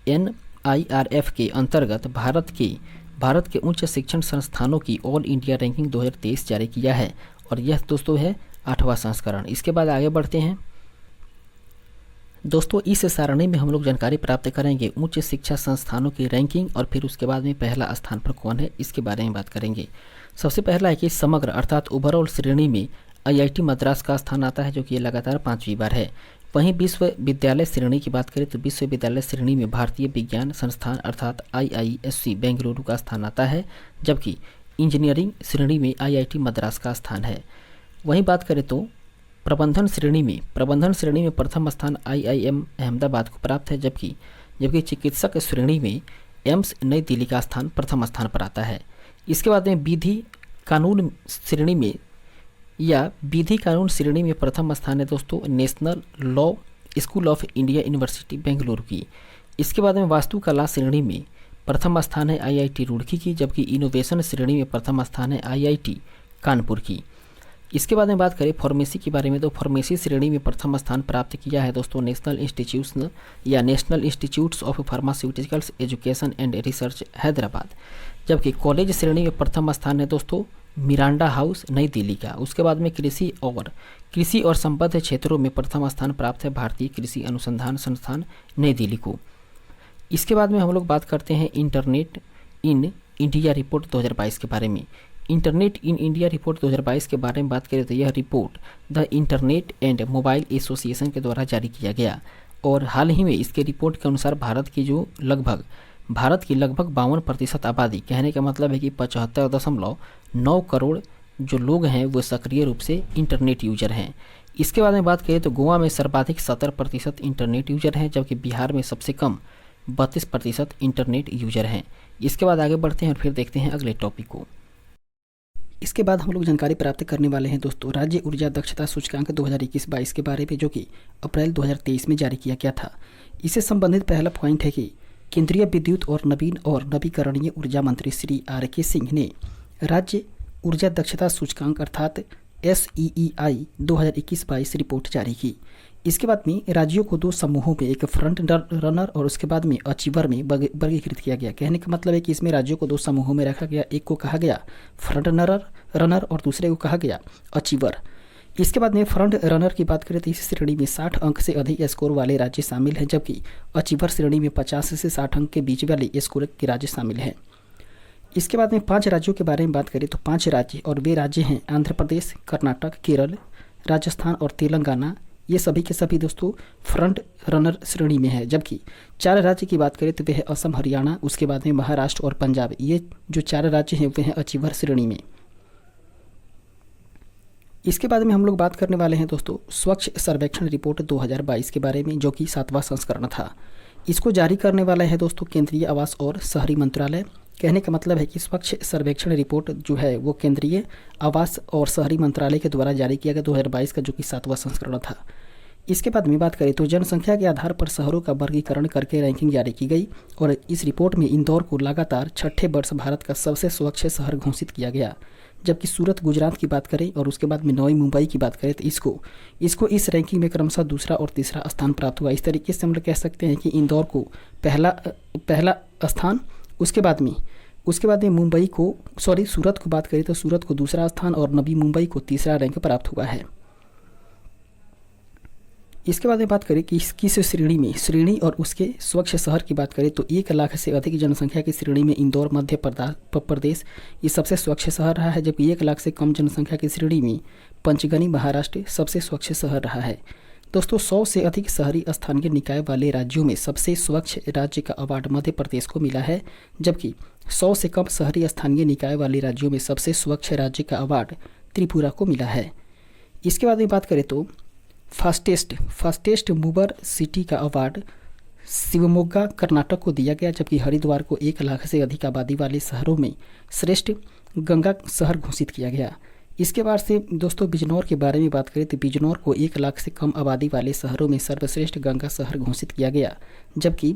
NIRF के अंतर्गत भारत के उच्च शिक्षण संस्थानों की ऑल इंडिया रैंकिंग 2023 जारी किया है, और यह दोस्तों है 8वां संस्करण। इसके बाद आगे बढ़ते हैं दोस्तों, इस सारणी में हम लोग जानकारी प्राप्त करेंगे उच्च शिक्षा संस्थानों की रैंकिंग, और फिर उसके बाद में पहला स्थान पर कौन है इसके बारे में बात करेंगे। सबसे पहला है कि समग्र अर्थात ओवरऑल श्रेणी में IIT मद्रास का स्थान आता है, जो कि ये लगातार 5वीं बार है। वहीं विश्वविद्यालय श्रेणी की बात करें तो विश्वविद्यालय श्रेणी में भारतीय विज्ञान संस्थान अर्थात IISc बेंगलुरु का स्थान आता है, जबकि इंजीनियरिंग श्रेणी में IIT मद्रास का स्थान है। वहीं बात करें तो प्रबंधन श्रेणी में प्रथम स्थान IIM अहमदाबाद को प्राप्त है, जबकि चिकित्सक श्रेणी में एम्स नई दिल्ली का स्थान प्रथम स्थान पर आता है। इसके बाद में विधि कानून श्रेणी में प्रथम स्थान है दोस्तों national law school of India university Bengaluru की। इसके बाद में वास्तुकला श्रेणी में प्रथम स्थान है IIT रुड़की की, जबकि इनोवेशन श्रेणी में प्रथम स्थान है IIT कानपुर की। इसके बाद में बात करें फार्मेसी के बारे में, तो फार्मेसी श्रेणी में प्रथम स्थान प्राप्त किया है दोस्तों national institutes of pharmaceuticals education and research Hyderabad, जबकि कॉलेज श्रेणी में प्रथम स्थान है दोस्तों मिरांडा हाउस नई दिल्ली का। उसके बाद में कृषि और संबद्ध क्षेत्रों में प्रथम स्थान प्राप्त है भारतीय कृषि अनुसंधान संस्थान नई दिल्ली को। इसके बाद में हम लोग बात करते हैं इंटरनेट इन इंडिया रिपोर्ट 2022 के बारे में। इंटरनेट इन इंडिया रिपोर्ट 2022 के बारे में बात करें तो यह report the internet and mobile association के द्वारा जारी किया गया, और हाल ही में इसके रिपोर्ट के अनुसार भारत की लगभग 52% आबादी, कहने का मतलब है कि 75.9 करोड़ जो लोग हैं वो सक्रिय रूप से इंटरनेट यूजर हैं। इसके बाद में बात करें तो गोवा में सर्वाधिक 70% इंटरनेट यूजर हैं, जबकि बिहार में सबसे कम 32% इंटरनेट यूजर हैं। इसके बाद आगे बढ़ते हैं और फिर देखते हैं अगले टॉपिक को। इसके बाद हम लोग जानकारी प्राप्त करने वाले हैं दोस्तों राज्य ऊर्जा दक्षता सूचकांक 2021-22 के बारे में, जो कि अप्रैल 2023 में जारी किया गया था। इससे संबंधित पहला पॉइंट है कि केंद्रीय विद्युत और नवीकरणीय ऊर्जा मंत्री श्री RK सिंह ने राज्य ऊर्जा दक्षता सूचकांक अर्थात SEEI 2021-22 रिपोर्ट जारी की। इसके बाद में राज्यों को 2 समूहों में, एक फ्रंट रनर और उसके बाद में अचीवर में वर्गीकृत किया गया। कहने का मतलब है कि इसमें राज्यों को 2 समूहों में रखा गया, एक को कहा गया फ्रंट रनर और दूसरे को कहा गया अचीवर। इसके बाद में फ्रंट रनर की बात करें तो इस श्रेणी में 60 अंक से अधिक स्कोर वाले राज्य शामिल हैं, जबकि अचीवर श्रेणी में 50 से 60 अंक के बीच वाले स्कोर के राज्य शामिल हैं। इसके बाद में 5 राज्यों के बारे में बात करें तो 5 राज्य, और वे राज्य हैं आंध्र प्रदेश, कर्नाटक, केरल, राजस्थान और तेलंगाना। ये सभी के सभी दोस्तों फ्रंट रनर श्रेणी में है, जबकि 4 राज्य की बात करें तो वे हैं असम, हरियाणा, उसके बाद में महाराष्ट्र और पंजाब। ये जो 4 राज्य हैं वे हैं अचीवर श्रेणी में। इसके बाद में हम लोग बात करने वाले हैं दोस्तों स्वच्छ सर्वेक्षण रिपोर्ट 2022 के बारे में, जो कि 7वां संस्करण था। इसको जारी करने वाला है दोस्तों केंद्रीय आवास और शहरी मंत्रालय। कहने का मतलब है कि स्वच्छ सर्वेक्षण रिपोर्ट जो है वो केंद्रीय आवास और शहरी मंत्रालय के द्वारा जारी किया गया 2022 का, जो कि 7वां संस्करण था। इसके बाद में बात करें तो जनसंख्या के आधार पर शहरों का वर्गीकरण करके रैंकिंग जारी की गई, और इस रिपोर्ट में इंदौर को लगातार 6ठे वर्ष भारत का सबसे स्वच्छ शहर घोषित किया गया, जबकि सूरत गुजरात की बात करें और उसके बाद में नई मुंबई की बात करें तो इसको इस रैंकिंग में क्रमशः दूसरा और तीसरा स्थान प्राप्त हुआ। इस तरीके से हम लोग कह सकते हैं कि इंदौर को पहला स्थान, उसके बाद में मुंबई को सूरत को बात करें तो सूरत को दूसरा स्थान और नवी मुंबई को तीसरा रैंक प्राप्त हुआ है। इसके बाद में बात करें कि किस श्रेणी और उसके स्वच्छ शहर की बात करें तो 1 लाख से अधिक जनसंख्या की श्रेणी में इंदौर मध्य प्रदेश ये सबसे स्वच्छ शहर रहा है, जबकि 1 लाख से कम जनसंख्या की श्रेणी में पंचगनी महाराष्ट्र सबसे स्वच्छ शहर रहा है। दोस्तों 100 से अधिक शहरी स्थानीय निकाय वाले राज्यों में सबसे स्वच्छ राज्य का अवार्ड मध्य प्रदेश को मिला है, जबकि 100 से कम शहरी स्थानीय निकाय वाले राज्यों में सबसे स्वच्छ राज्य का अवार्ड त्रिपुरा को मिला है। इसके बाद में बात करें तो फास्टेस्ट मूवर सिटी का अवार्ड शिवमोगा कर्नाटक को दिया गया, जबकि हरिद्वार को 1 लाख से अधिक आबादी वाले शहरों में श्रेष्ठ गंगा शहर घोषित किया गया। इसके बाद से दोस्तों बिजनौर के बारे में बात करें तो बिजनौर को 1 लाख से कम आबादी वाले शहरों में सर्वश्रेष्ठ गंगा शहर घोषित किया गया, जबकि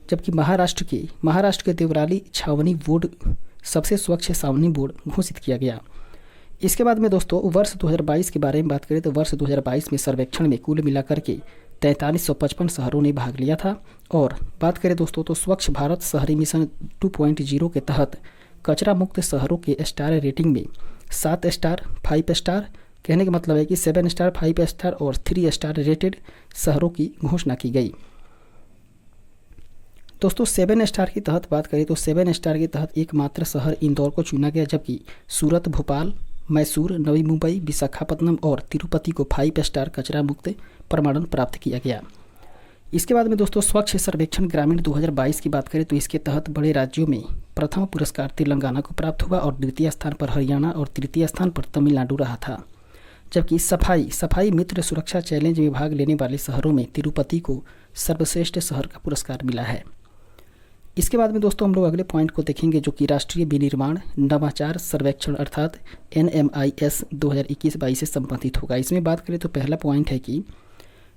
जबकि महाराष्ट्र के देवराली छावनी बोर्ड सबसे स्वच्छ छावनी बोर्ड घोषित किया गया। इसके बाद में दोस्तों वर्ष 2022 के बारे में बात करें तो वर्ष 2022 में सर्वेक्षण में कुल मिलाकर के 4355 शहरों ने भाग लिया था। और बात करें दोस्तों तो स्वच्छ भारत शहरी मिशन 2.0 के तहत कचरा मुक्त शहरों के स्टार रेटिंग में 7 स्टार, 5 स्टार, कहने का मतलब है कि 7 स्टार, 5 स्टार और 3 स्टार रेटेड शहरों की घोषणा की गई। दोस्तों 7 स्टार की तहत बात करें तो 7 स्टार के तहत एकमात्र शहर इंदौर को चुना गया, जबकि सूरत, भोपाल, मैसूर, नवी मुंबई, विशाखापत्तनम और तिरुपति को 5 स्टार कचरा मुक्त प्रमाणन प्राप्त किया गया। इसके बाद में दोस्तों स्वच्छ सर्वेक्षण ग्रामीण 2022 की बात करें तो इसके तहत बड़े राज्यों में प्रथम पुरस्कार तेलंगाना को प्राप्त हुआ और द्वितीय स्थान पर हरियाणा और तृतीय स्थान पर तमिलनाडु रहा था। जबकि सफाई मित्र सुरक्षा चैलेंज में भाग लेने वाले शहरों में तिरुपति को सर्वश्रेष्ठ शहर का पुरस्कार मिला है। इसके बाद में दोस्तों हम लोग अगले पॉइंट को देखेंगे जो कि राष्ट्रीय विनिर्माण नवाचार सर्वेक्षण अर्थात NMIS 2021-22 से संबंधित होगा। इसमें बात करें तो पहला पॉइंट है कि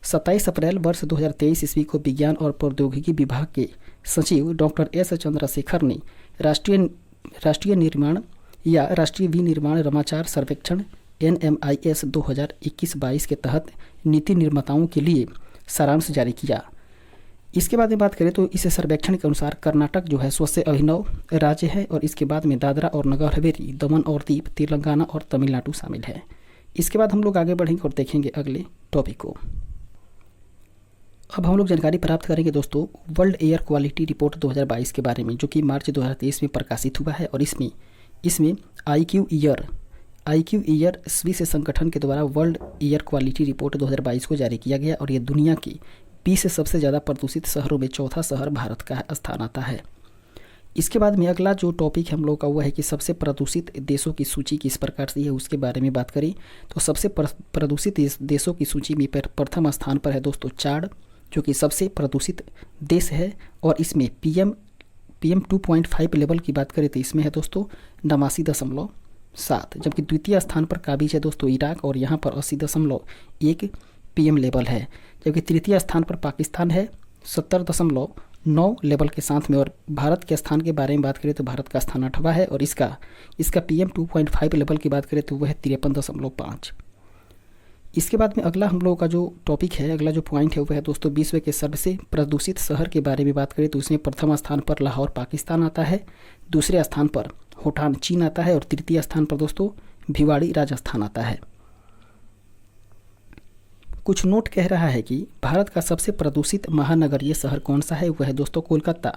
27 अप्रैल वर्ष 2023 ईस्वी को विज्ञान और प्रौद्योगिकी विभाग के सचिव डॉक्टर S चंद्रशेखर ने राष्ट्रीय निर्माण या राष्ट्रीय विनिर्माण नवाचार सर्वेक्षण NMIS 2021-22 के तहत नीति निर्माताओं के लिए सारांश जारी किया। इसके बाद में बात करें तो इस सर्वेक्षण के अनुसार कर्नाटक जो है सबसे अभिनव राज्य है और इसके बाद में दादरा और नगर हवेली, दमन और दीव, तेलंगाना और तमिलनाडु शामिल है। इसके बाद हम लोग आगे बढ़ेंगे और देखेंगे अगले टॉपिक को। अब हम लोग जानकारी प्राप्त करेंगे दोस्तों वर्ल्ड एयर क्वालिटी रिपोर्ट 2022 के बारे में, जो कि मार्च 2023 में प्रकाशित हुआ है। और इसमें IQ ईयर स्विस संगठन के द्वारा वर्ल्ड एयर क्वालिटी रिपोर्ट 2022 को जारी किया गया और ये दुनिया की 20 सबसे ज़्यादा प्रदूषित शहरों में चौथा शहर भारत का स्थान आता है। इसके बाद में अगला जो टॉपिक हम लोग का हुआ है कि सबसे प्रदूषित देशों की सूची किस प्रकार से है उसके बारे में बात करें तो सबसे प्रदूषित देशों की सूची में प्रथम स्थान पर है दोस्तों चाड, जो कि सबसे प्रदूषित देश है। और इसमें PM 2.5 लेवल की बात करें तो इसमें है दोस्तों 89.7, जबकि द्वितीय स्थान पर काबिज है दोस्तों इराक और यहाँ पर 80.1 PM लेवल है। जबकि तृतीय स्थान पर पाकिस्तान है 70.9 लेवल के साथ में। और भारत के स्थान के बारे में बात करें तो भारत का स्थान 8वां है और इसका PM 2.5 लेवल की बात करें तो वह है 53.5। इसके बाद में अगला हम लोगों का जो टॉपिक है, अगला जो पॉइंट है वह है दोस्तों विश्व के सबसे प्रदूषित शहर के बारे में बात करें तो उसमें प्रथम स्थान पर लाहौर पाकिस्तान आता है, दूसरे स्थान पर होटान चीन आता है और तृतीय स्थान पर दोस्तों भिवाड़ी राजस्थान आता है। कुछ नोट कह रहा है कि भारत का सबसे प्रदूषित महानगरीय शहर कौन सा है, वह है दोस्तों कोलकाता।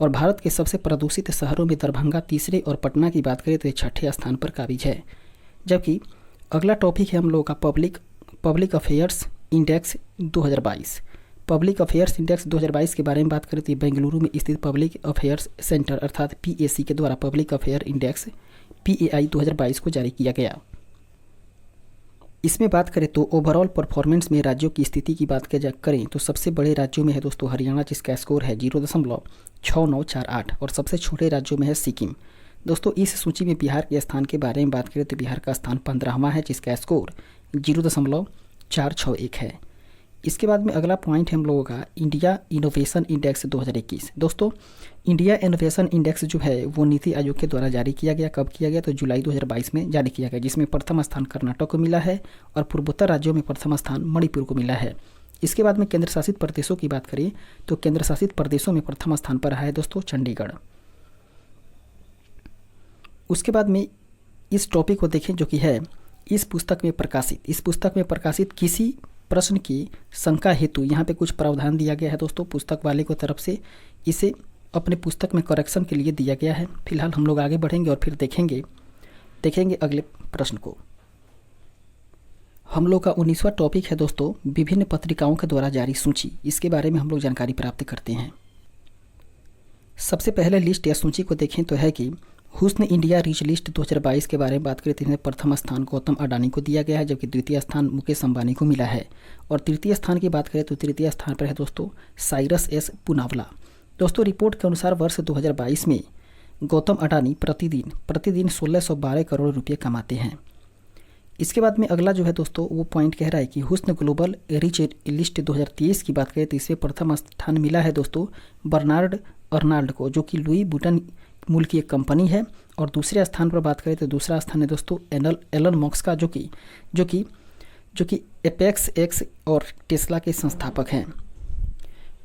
और भारत के सबसे प्रदूषित शहरों में दरभंगा तीसरे और पटना की बात करें तो ये 6ठे स्थान पर काबिज है। जबकि अगला टॉपिक है हम लोगों का public affairs index 2022। Public affairs index 2022 के बारे में बात करें तो बेंगलुरु में स्थित पब्लिक अफेयर्स सेंटर अर्थात PAC के द्वारा पब्लिक अफेयर इंडेक्स PAI 2022 को जारी किया गया। इसमें बात करें तो ओवरऑल परफॉर्मेंस में राज्यों की स्थिति की बात करें तो सबसे बड़े राज्यों में है दोस्तों हरियाणा, जिसका स्कोर है 0.6948 और सबसे छोटे राज्यों में है सिक्किम। दोस्तों इस सूची में बिहार के स्थान के बारे में बात करें तो बिहार का स्थान 15वां है, जिसका स्कोर 0.461 है। इसके बाद में अगला पॉइंट है हम लोगों का इंडिया इनोवेशन इंडेक्स 2021। दोस्तों इंडिया इनोवेशन इंडेक्स जो है वो नीति आयोग के द्वारा जारी किया गया। कब किया गया तो जुलाई 2022 में जारी किया गया, जिसमें प्रथम स्थान कर्नाटक को मिला है और पूर्वोत्तर राज्यों में प्रथम स्थान मणिपुर को मिला है। इसके बाद में केंद्र शासित प्रदेशों की बात करें तो केंद्र शासित प्रदेशों में प्रथम स्थान पर रहा है दोस्तों चंडीगढ़। उसके बाद में इस टॉपिक को देखें जो कि है इस पुस्तक में प्रकाशित किसी प्रश्न की शंका हेतु यहाँ पे कुछ प्रावधान दिया गया है दोस्तों पुस्तक वाले को तरफ से, इसे अपने पुस्तक में करेक्शन के लिए दिया गया है। फिलहाल हम लोग आगे बढ़ेंगे और फिर देखेंगे अगले प्रश्न को। हम लोग का 19वां टॉपिक है दोस्तों विभिन्न पत्रिकाओं के द्वारा जारी सूची। इसके बारे में हम लोग जानकारी प्राप्त करते हैं। सबसे पहले लिस्ट या सूची को देखें तो है कि हुस्न इंडिया रिच लिस्ट 2022 के बारे में बात करें तो इसमें प्रथम स्थान गौतम अडानी को दिया गया है, जबकि द्वितीय स्थान मुकेश अंबानी को मिला है। और तृतीय स्थान की बात करें तो तृतीय स्थान पर है दोस्तों साइरस एस पूनावाला। दोस्तों रिपोर्ट के अनुसार वर्ष 2022 में गौतम अडानी प्रतिदिन 1612 करोड़ रुपये कमाते हैं। इसके बाद में अगला जो है दोस्तों वो पॉइंट कह रहा है कि हुस्न ग्लोबल रिच लिस्ट 2023 की बात करें तो इसमें प्रथम स्थान मिला है दोस्तों बर्नार्ड अर्नाल्ड को, जो कि लुई बुटन मूल की एक कंपनी है। और दूसरे स्थान पर बात करें तो दूसरा स्थान है दोस्तों एलन मस्क का, जो कि एपेक्स एक्स और टेस्ला के संस्थापक हैं।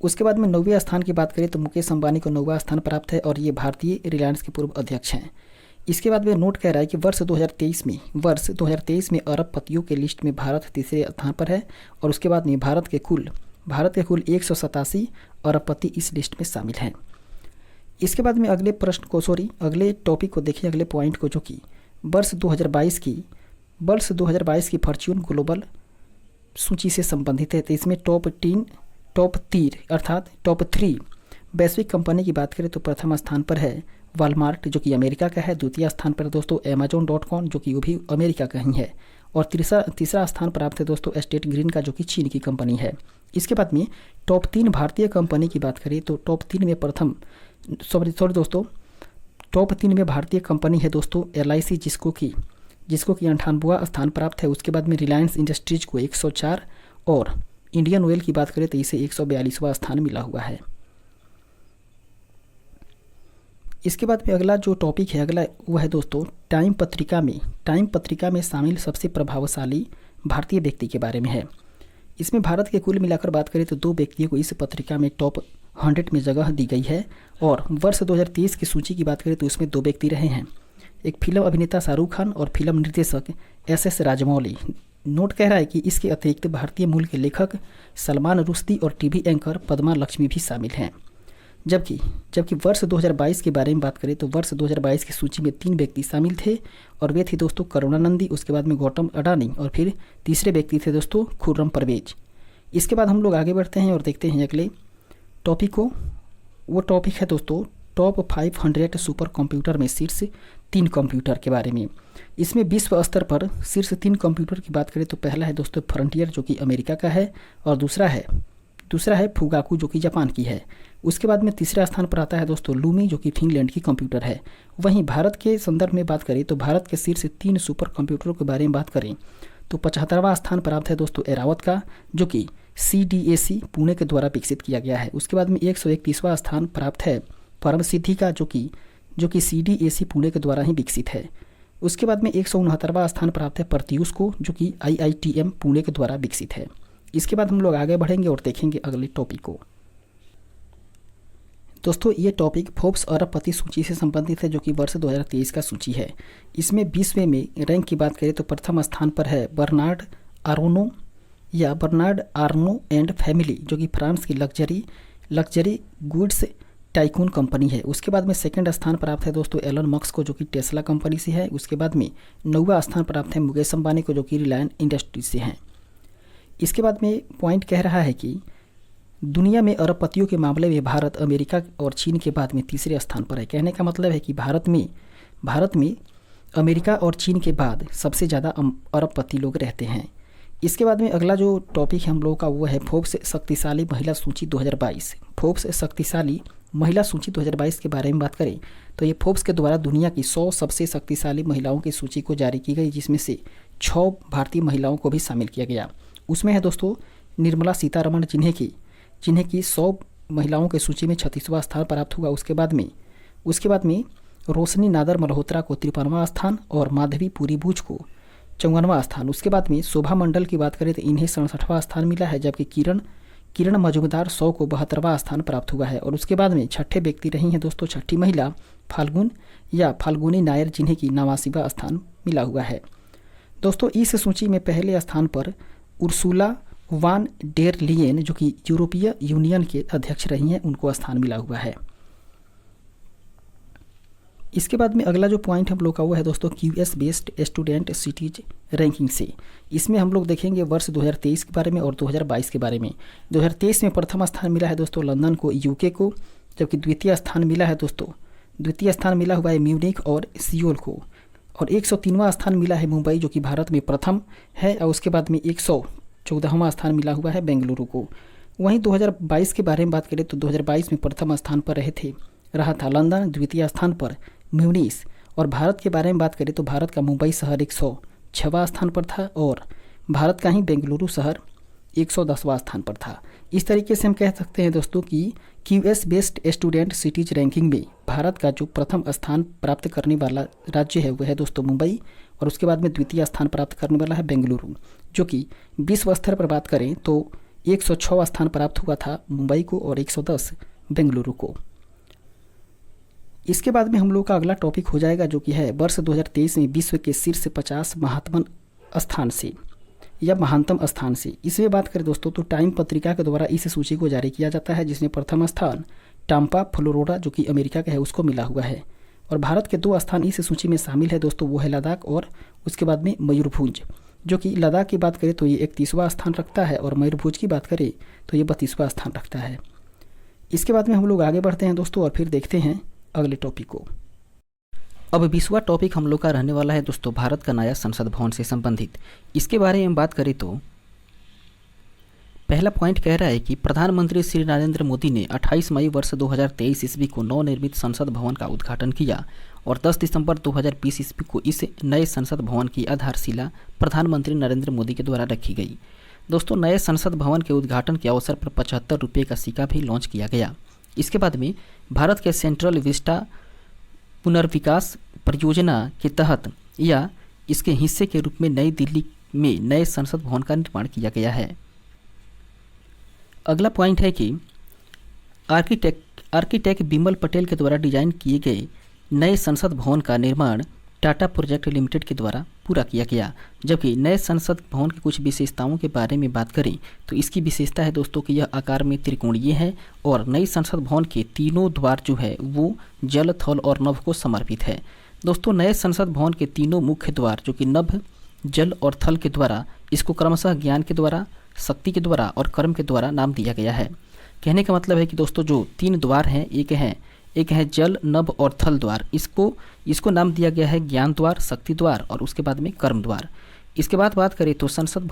उसके बाद में 9वें स्थान की बात करें तो मुकेश अंबानी को 9वां स्थान प्राप्त है और ये भारतीय रिलायंस के पूर्व अध्यक्ष हैं। इसके बाद में नोट कह रहा है कि वर्ष 2023 में अरबपतियों के लिस्ट में भारत तीसरे स्थान पर है और उसके बाद में भारत के कुल 187 अरबपति इस लिस्ट में शामिल हैं। इसके बाद में अगले टॉपिक को देखिए, अगले पॉइंट को, जो कि वर्ष 2022 की फॉर्च्यून ग्लोबल सूची से संबंधित है। तो इसमें टॉप 3 वैश्विक कंपनी की बात करें तो प्रथम स्थान पर है वॉलमार्ट, जो कि अमेरिका का है। द्वितीय स्थान पर दोस्तों Amazon.com, जो कि वो भी अमेरिका का ही है। और तीसरा स्थान प्राप्त है दोस्तों स्टेट ग्रीन का, जो कि चीन की कंपनी है। इसके बाद में टॉप 3 भारतीय कंपनी की बात करें तो टॉप 3 में टॉप 3 में भारतीय कंपनी है दोस्तों LIC, जिसको कि 98वां स्थान प्राप्त है। उसके बाद में रिलायंस इंडस्ट्रीज को 104 और इंडियन ऑयल की बात करें तो इसे 142वां स्थान मिला हुआ है। इसके बाद में अगला जो टॉपिक है वो है दोस्तों टाइम पत्रिका में शामिल सबसे प्रभावशाली भारतीय व्यक्ति के बारे में है। इसमें भारत के कुल मिलाकर बात करें तो 2 व्यक्तियों को इस पत्रिका में टॉप 100 में जगह दी गई है। और वर्ष 2023 की सूची की बात करें तो इसमें 2 व्यक्ति रहे हैं, एक फिल्म अभिनेता शाहरुख खान और फिल्म निर्देशक SS राजमौली। नोट कह रहा है कि इसके अतिरिक्त भारतीय मूल के लेखक सलमान रुश्दी और टीवी एंकर पद्मा लक्ष्मी भी शामिल हैं। जबकि वर्ष 2022 के बारे में बात करें तो वर्ष 2022 की सूची में 3 व्यक्ति शामिल थे और वे थे दोस्तों करुणानंदी, उसके बाद में गौतम अडानी और फिर तीसरे व्यक्ति थे दोस्तों खुर्रम परवेज। इसके बाद हम लोग आगे बढ़ते हैं और देखते हैं अगले टॉपिक को। वो टॉपिक है दोस्तों टॉप 500 सुपर कंप्यूटर में शीर्ष 3 कंप्यूटर के बारे में। इसमें विश्व स्तर पर शीर्ष 3 कंप्यूटर की बात करें तो पहला है दोस्तों फ्रंटियर, जो कि अमेरिका का है, और दूसरा है फुगाकू, जो कि जापान की है। उसके बाद में तीसरा स्थान पर आता है दोस्तों लूमी, जो कि फिनलैंड की कंप्यूटर है। वहीं भारत के संदर्भ में बात करें तो भारत के शीर्ष 3 सुपर कंप्यूटरों के बारे में बात करें तो 75वां स्थान प्राप्त है दोस्तों एरावत का, जो कि CDAC पुणे के द्वारा विकसित किया गया है। उसके बाद में 131वां स्थान प्राप्त है परम सिद्धि का, जो कि CDAC पुणे के द्वारा ही विकसित है। उसके बाद में 169वां स्थान प्राप्त है प्रत्यूष को, जो कि IITM पुणे के द्वारा विकसित है। इसके बाद हम लोग आगे बढ़ेंगे और देखेंगे अगले टॉपिक को। दोस्तों ये टॉपिक फोर्ब्स अरबपति सूची से संबंधित है, जो कि वर्ष 2023 का सूची है। इसमें 20वें में रैंक की बात करें तो प्रथम स्थान पर है बर्नार्ड आर्नो एंड फैमिली, जो कि फ्रांस की लग्जरी गुड्स टाइकून कंपनी है। उसके बाद में सेकंड स्थान प्राप्त है दोस्तों एलन मस्क को, जो कि टेस्ला कंपनी से है। उसके बाद में 9वां स्थान प्राप्त है मुकेश अंबानी को, जो कि रिलायंस इंडस्ट्रीज से हैं। इसके बाद में पॉइंट कह रहा है कि दुनिया में अरबपतियों के मामले में भारत अमेरिका और चीन के बाद में तीसरे स्थान पर है। कहने का मतलब है कि भारत में अमेरिका और चीन के बाद सबसे ज़्यादा अरबपति लोग रहते हैं। इसके बाद में अगला जो टॉपिक है हम लोगों का वो है फोर्ब्स शक्तिशाली महिला सूची 2022। फोर्ब्स शक्तिशाली महिला सूची 2022 के बारे में बात करें तो ये फोर्ब्स के द्वारा दुनिया की 100 सबसे शक्तिशाली महिलाओं की सूची को जारी की गई, जिसमें से 6 भारतीय महिलाओं को भी शामिल किया गया। उसमें है दोस्तों निर्मला सीतारमण, जिन्हें की 100 महिलाओं की सूची में 36वां स्थान प्राप्त हुआ। उसके बाद में रोशनी नादर मल्होत्रा को 53वां स्थान और माधवी पुरी बूच को 54वां स्थान। उसके बाद में शोभा मंडल की बात करें तो इन्हें 67वां स्थान मिला है, जबकि किरण मजूमदार 100 को 72वां स्थान प्राप्त हुआ है। और उसके बाद में छठे व्यक्ति रही हैं दोस्तों छठी महिला फाल्गुनी नायर, जिन्हें की 89वां स्थान मिला हुआ है। दोस्तों इस सूची में पहले स्थान पर उर्सुला वान डेर लियन, जो कि यूरोपीय यूनियन के अध्यक्ष रही हैं, उनको स्थान मिला हुआ है। इसके बाद में अगला जो पॉइंट हम लोग का वो है दोस्तों QS based student cities ranking से। इसमें हम लोग देखेंगे वर्ष 2023 के बारे में और 2022 के बारे में। 2023 में प्रथम स्थान मिला है दोस्तों लंदन को, UK को, जबकि द्वितीय स्थान मिला हुआ है म्यूनिख और सियोल को, और 103वां स्थान मिला है मुंबई, जो कि भारत में प्रथम है। और उसके बाद में 114वां स्थान मिला हुआ है बेंगलुरु को। वहीं 2022 के बारे में बात करें तो 2022 में प्रथम स्थान पर रहा था लंदन, द्वितीय स्थान पर म्यूनिख, और भारत के बारे में बात करें तो भारत का मुंबई शहर 6वां स्थान पर था और भारत का ही बेंगलुरु शहर 110वां स्थान पर था। इस तरीके से हम कह सकते हैं दोस्तों कि QS based student cities ranking में भारत का जो प्रथम स्थान प्राप्त करने वाला राज्य है वह है दोस्तों मुंबई, और उसके बाद में द्वितीय स्थान प्राप्त करने वाला है बेंगलुरु, जो कि विश्व स्तर पर बात करें तो 106वां स्थान प्राप्त हुआ था मुंबई को और 110 बेंगलुरु को। इसके बाद में हम लोग का अगला टॉपिक हो जाएगा जो कि है वर्ष 2023 में विश्व के शीर्ष 50 महात्मन स्थान से या महानतम स्थान से। इसमें बात करें दोस्तों तो टाइम पत्रिका के द्वारा इस सूची को जारी किया जाता है, जिसमें प्रथम स्थान टाम्पा फ्लोरिडा जो कि अमेरिका का है उसको मिला हुआ है, और भारत के 2 स्थान इस सूची में शामिल है दोस्तों, वो है लद्दाख और उसके बाद में मयूरभंज, जो कि लद्दाख की बात करें तो ये 31वां स्थान रखता है और मयूरभंज की बात करें तो ये 32वां स्थान रखता है। इसके बाद में हम लोग आगे बढ़ते हैं दोस्तों और फिर देखते हैं अगले टॉपिक को। अब 20वां टॉपिक हम लोग का रहने वाला है दोस्तों भारत का नया संसद भवन से संबंधित। इसके बारे में बात करें तो पहला पॉइंट कह रहा है कि प्रधानमंत्री श्री नरेंद्र मोदी ने 28 मई वर्ष 2023 ईस्वी को नवनिर्मित संसद भवन का उद्घाटन किया और 10 दिसंबर 2020 ईस्वी को इस नए संसद भवन की आधारशिला प्रधानमंत्री नरेंद्र मोदी के द्वारा रखी गई। दोस्तों नए संसद भवन के उद्घाटन के अवसर पर 75 रुपये का सिक्का भी लॉन्च किया गया। इसके बाद में भारत के सेंट्रल विस्टा पुनर्विकास परियोजना के तहत या इसके हिस्से के रूप में नई दिल्ली में नए संसद भवन का निर्माण किया गया है। अगला पॉइंट है कि आर्किटेक्ट बिमल पटेल के द्वारा डिजाइन किए गए नए संसद भवन का निर्माण टाटा प्रोजेक्ट लिमिटेड के द्वारा पूरा किया गया। जबकि नए संसद भवन की कुछ विशेषताओं के बारे में बात करें तो इसकी विशेषता है दोस्तों कि यह आकार में त्रिकोणीय है और नई संसद भवन के तीनों द्वार जो है वो जल, थल और नभ को समर्पित है। दोस्तों नए संसद भवन के तीनों मुख्य द्वार जो कि नभ, जल और थल के द्वारा इसको क्रमशः ज्ञान के द्वारा, शक्ति के द्वारा और कर्म के द्वारा नाम दिया गया है। कहने का मतलब है कि दोस्तों जो 3 द्वार हैं, एक है जल, नभ और थल द्वार, इसको नाम दिया गया है ज्ञान द्वार, शक्ति द्वार और उसके बाद में कर्म द्वार। इसके बाद बात करें तो संसद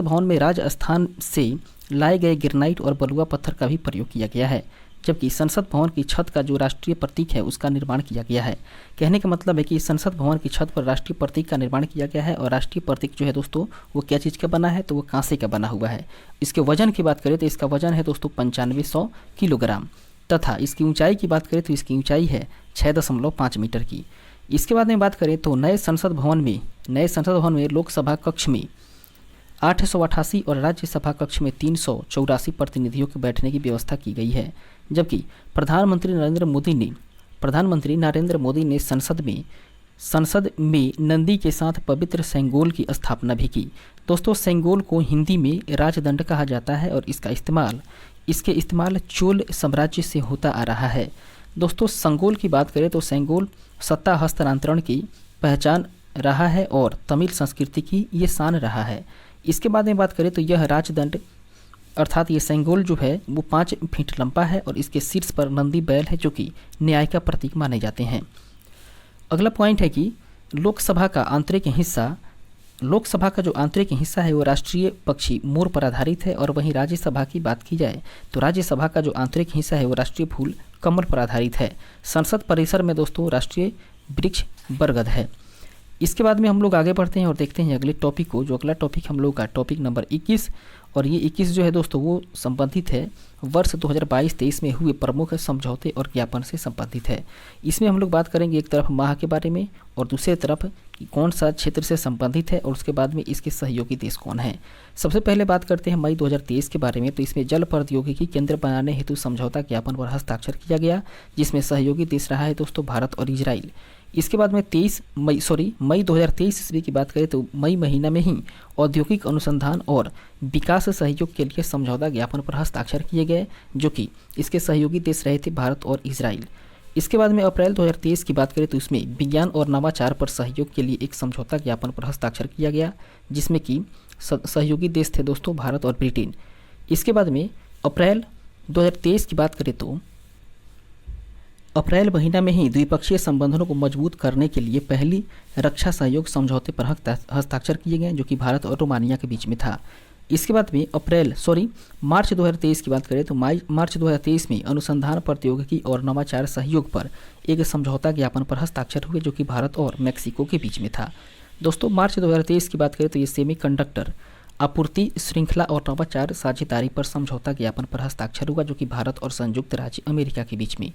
भवन में राजस्थान से लाए गए ग्रेनाइट और बलुआ पत्थर का भी प्रयोग किया गया है। जबकि संसद भवन की छत का जो राष्ट्रीय प्रतीक है उसका निर्माण किया गया है। कहने का मतलब है कि संसद भवन की छत पर राष्ट्रीय प्रतीक का निर्माण किया गया है और राष्ट्रीय प्रतीक जो है दोस्तों वो क्या चीज़ का बना है तो वो कांसे का बना हुआ है। इसके वजन की बात करें तो इसका वजन है दोस्तों 9500 किलोग्राम तथा इसकी ऊंचाई की बात करें तो इसकी ऊंचाई है 6.5 मीटर की। इसके बाद में बात करें तो नए संसद भवन में लोकसभा कक्ष में 888 और राज्यसभा कक्ष में 384 प्रतिनिधियों के बैठने की व्यवस्था की गई है। जबकि प्रधानमंत्री नरेंद्र मोदी ने संसद में नंदी के साथ पवित्र सेंगोल की स्थापना भी की। दोस्तों सेंगोल को हिंदी में राजदंड कहा जाता है और इसके इस्तेमाल चोल साम्राज्य से होता आ रहा है। दोस्तों सेंगोल की बात करें तो सेंगोल सत्ता हस्तांतरण की पहचान रहा है और तमिल संस्कृति की ये शान रहा है। इसके बाद में बात करें तो यह राजदंड अर्थात ये सेंगोल जो है वो 5 फीट लंबा है और इसके शीर्ष पर नंदी बैल है जो कि न्याय का प्रतीक माने जाते हैं। अगला पॉइंट है कि लोकसभा का जो आंतरिक हिस्सा है वो राष्ट्रीय पक्षी मोर पर आधारित है और वहीं राज्यसभा की बात की जाए तो राज्यसभा का जो आंतरिक हिस्सा है वो राष्ट्रीय फूल कमल पर आधारित है। संसद परिसर में दोस्तों राष्ट्रीय वृक्ष बरगद है। इसके बाद में हम लोग आगे बढ़ते हैं और देखते हैं अगले टॉपिक को। जो अगला टॉपिक हम लोग का टॉपिक नंबर 21 और ये 21 जो है दोस्तों वो संबंधित है वर्ष 2022-23 में हुए प्रमुख समझौते और ज्ञापन से संबंधित है। इसमें हम लोग बात करेंगे एक तरफ माह के बारे में और दूसरी तरफ कि कौन सा क्षेत्र से संबंधित है और उसके बाद में इसके सहयोगी देश कौन है। सबसे पहले बात करते हैं मई 2023 के बारे में। तो इसमें जल प्रौद्योगिकी केंद्र बनाने हेतु समझौता ज्ञापन पर हस्ताक्षर किया गया जिसमें सहयोगी देश रहा है दोस्तों भारत और इजराइल। इसके बाद में मई 2023 ईस्वी की बात करें तो मई महीना में ही औद्योगिक अनुसंधान और विकास सहयोग के लिए समझौता ज्ञापन पर हस्ताक्षर किए गए जो कि इसके सहयोगी देश रहे थे भारत और इजराइल। इसके बाद में अप्रैल 2023 की बात करें तो इसमें विज्ञान और नवाचार पर सहयोग के लिए एक समझौता ज्ञापन पर हस्ताक्षर किया गया जिसमें कि सहयोगी देश थे दोस्तों भारत और ब्रिटेन। इसके बाद में अप्रैल 2023 की बात करें तो अप्रैल महीना में ही द्विपक्षीय संबंधों को मजबूत करने के लिए पहली रक्षा सहयोग समझौते पर हस्ताक्षर किए गए जो कि भारत और रोमानिया के बीच में था। इसके बाद में मार्च 2023 की बात करें तो मार्च 2023 में अनुसंधान प्रौद्योगिकी और नवाचार सहयोग पर एक समझौता ज्ञापन पर हस्ताक्षर हुए जो कि भारत और मेक्सिको के बीच में था। दोस्तों मार्च 2023 की बात करें तो ये सेमीकंडक्टर आपूर्ति श्रृंखला और नवाचार साझेदारी पर समझौता ज्ञापन पर हस्ताक्षर हुआ जो कि भारत और संयुक्त राज्य अमेरिका के बीच में।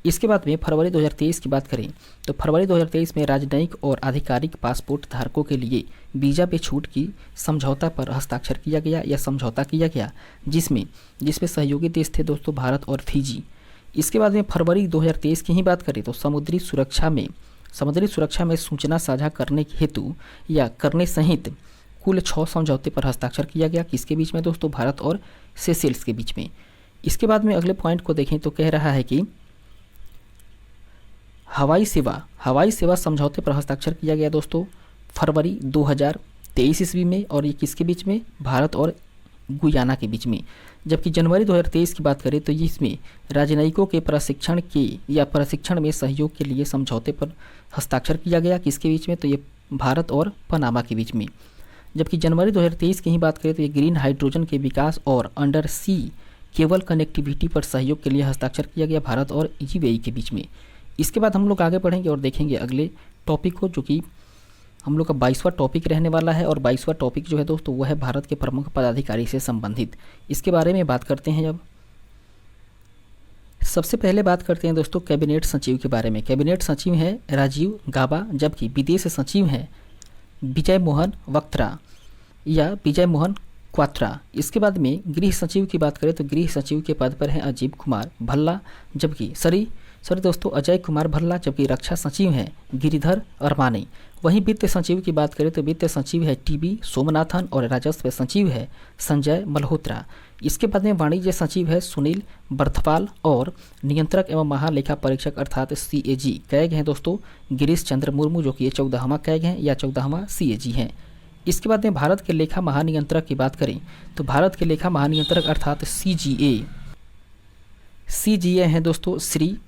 इसके बाद में फरवरी 2023 की बात करें तो फरवरी 2023 में राजनयिक और आधिकारिक पासपोर्ट धारकों के लिए वीज़ा पे छूट की समझौता पर हस्ताक्षर किया गया या समझौता किया गया जिसमें सहयोगी देश थे दोस्तों भारत और फिजी। इसके बाद में फरवरी 2023 की ही बात करें तो समुद्री सुरक्षा में सूचना साझा करने हेतु या करने सहित कुल 6 समझौते पर हस्ताक्षर किया गया। किसके बीच में दोस्तों? भारत और सेशेल्स के बीच में। इसके बाद में अगले पॉइंट को देखें तो कह रहा है कि हवाई सेवा समझौते पर हस्ताक्षर किया गया दोस्तों फरवरी 2023 ईस्वी में, और ये किसके बीच में? भारत और गुयाना के बीच में। जबकि जनवरी 2023 की बात करें तो इसमें राजनयिकों के प्रशिक्षण में सहयोग के लिए समझौते पर हस्ताक्षर किया गया। किसके बीच में? तो ये भारत और पनामा के बीच में। जबकि जनवरी 2023 की ही बात करें तो ये ग्रीन हाइड्रोजन के विकास और अंडर सी केबल कनेक्टिविटी पर सहयोग के लिए हस्ताक्षर किया गया भारत और यूएई के बीच में। इसके बाद हम लोग आगे बढ़ेंगे और देखेंगे अगले टॉपिक को जो कि हम लोग का 22वां टॉपिक रहने वाला है। और 22वां टॉपिक जो है दोस्तों वो है भारत के प्रमुख पदाधिकारी से संबंधित। इसके बारे में बात करते हैं। जब सबसे पहले बात करते हैं दोस्तों कैबिनेट सचिव के बारे में। कैबिनेट सचिव है राजीव गाबा, जबकि विदेश सचिव है विजय मोहन क्वात्रा। इसके बाद में गृह सचिव की बात करें तो गृह सचिव के पद पर है अजीब कुमार भल्ला, जबकि अजय कुमार भल्ला, जबकि रक्षा सचिव हैं गिरिधर अरमानी। वहीं वित्त सचिव की बात करें तो वित्त सचिव है टीबी सोमनाथन और राजस्व सचिव है संजय मल्होत्रा। इसके बाद में वाणिज्य सचिव है सुनील बर्थपाल और नियंत्रक एवं महालेखा परीक्षक अर्थात CAG कैग हैं दोस्तों गिरीश चंद्र मुर्मू, जो कि ये 14वां कैग हैं या 14वां CAG हैं। इसके बाद में भारत के लेखा महानियंत्रक की बात करें तो भारत के लेखा महानियंत्रक अर्थात CGA हैं दोस्तों श्री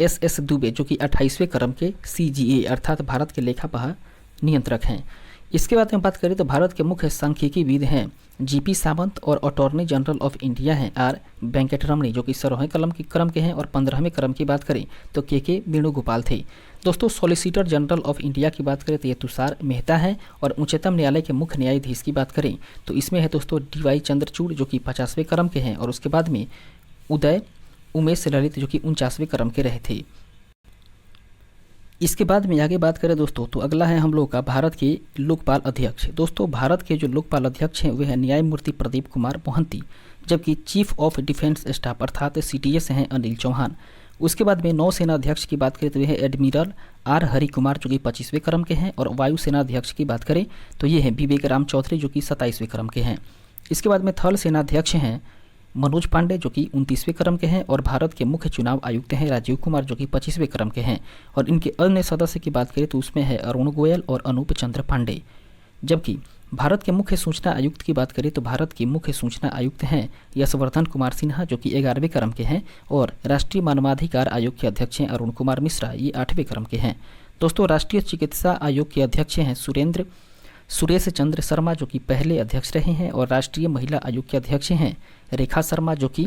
SS दुबे, जो कि 28वें क्रम के CGA अर्थात भारत के लेखा महानियंत्रक हैं। इसके बाद में बात करें तो भारत के मुख्य सांख्यिकीविद हैं GP सावंत और अटॉर्नी जनरल ऑफ इंडिया हैं R वेंकटरमणी, जो कि 16वें क्रम के हैं। और 15वें क्रम की बात करें तो KK वेणुगोपाल थे। दोस्तों सॉलिसिटर जनरल ऑफ इंडिया की बात करें तो ये तुषार मेहता है। और उच्चतम न्यायालय के मुख्य न्यायाधीश की बात करें तो इसमें है दोस्तों DY चंद्रचूड़, जो कि 50वें क्रम के हैं। और उसके बाद में उमेश ललित, जो कि 49वें क्रम के रहे थे। इसके बाद में आगे बात करें दोस्तों तो अगला है हम लोग का भारत के लोकपाल अध्यक्ष। दोस्तों भारत के जो लोकपाल अध्यक्ष हैं वे हैं न्यायमूर्ति प्रदीप कुमार मोहंती, जबकि चीफ ऑफ डिफेंस स्टाफ अर्थात CDS हैं अनिल चौहान। उसके बाद में नौसेना अध्यक्ष की बात करें तो यह है एडमिरल R हरि कुमार, जो कि 25वें क्रम के हैं। और वायुसेना अध्यक्ष की बात करें तो ये है विवेक राम चौधरी, जो कि 27वें क्रम के हैं। इसके बाद में थल सेना अध्यक्ष हैं मनोज पांडे, जो कि 29वें क्रम के हैं। और भारत के मुख्य चुनाव आयुक्त हैं राजीव कुमार, जो कि 25वें क्रम के हैं। और इनके अन्य सदस्य की बात करें तो उसमें है अरुण गोयल और अनूप चंद्र पांडे। जबकि भारत के मुख्य सूचना आयुक्त की बात करें तो भारत के मुख्य सूचना आयुक्त हैं यशवर्धन कुमार सिन्हा, जो कि 11वें क्रम के हैं। और राष्ट्रीय मानवाधिकार आयोग के अध्यक्ष हैं अरुण कुमार मिश्रा, ये 8वें क्रम के हैं। दोस्तों राष्ट्रीय चिकित्सा आयोग के अध्यक्ष हैं सुरेश चंद्र शर्मा, जो कि पहले अध्यक्ष रहे हैं। और राष्ट्रीय महिला आयोग के अध्यक्ष हैं रेखा शर्मा, जो कि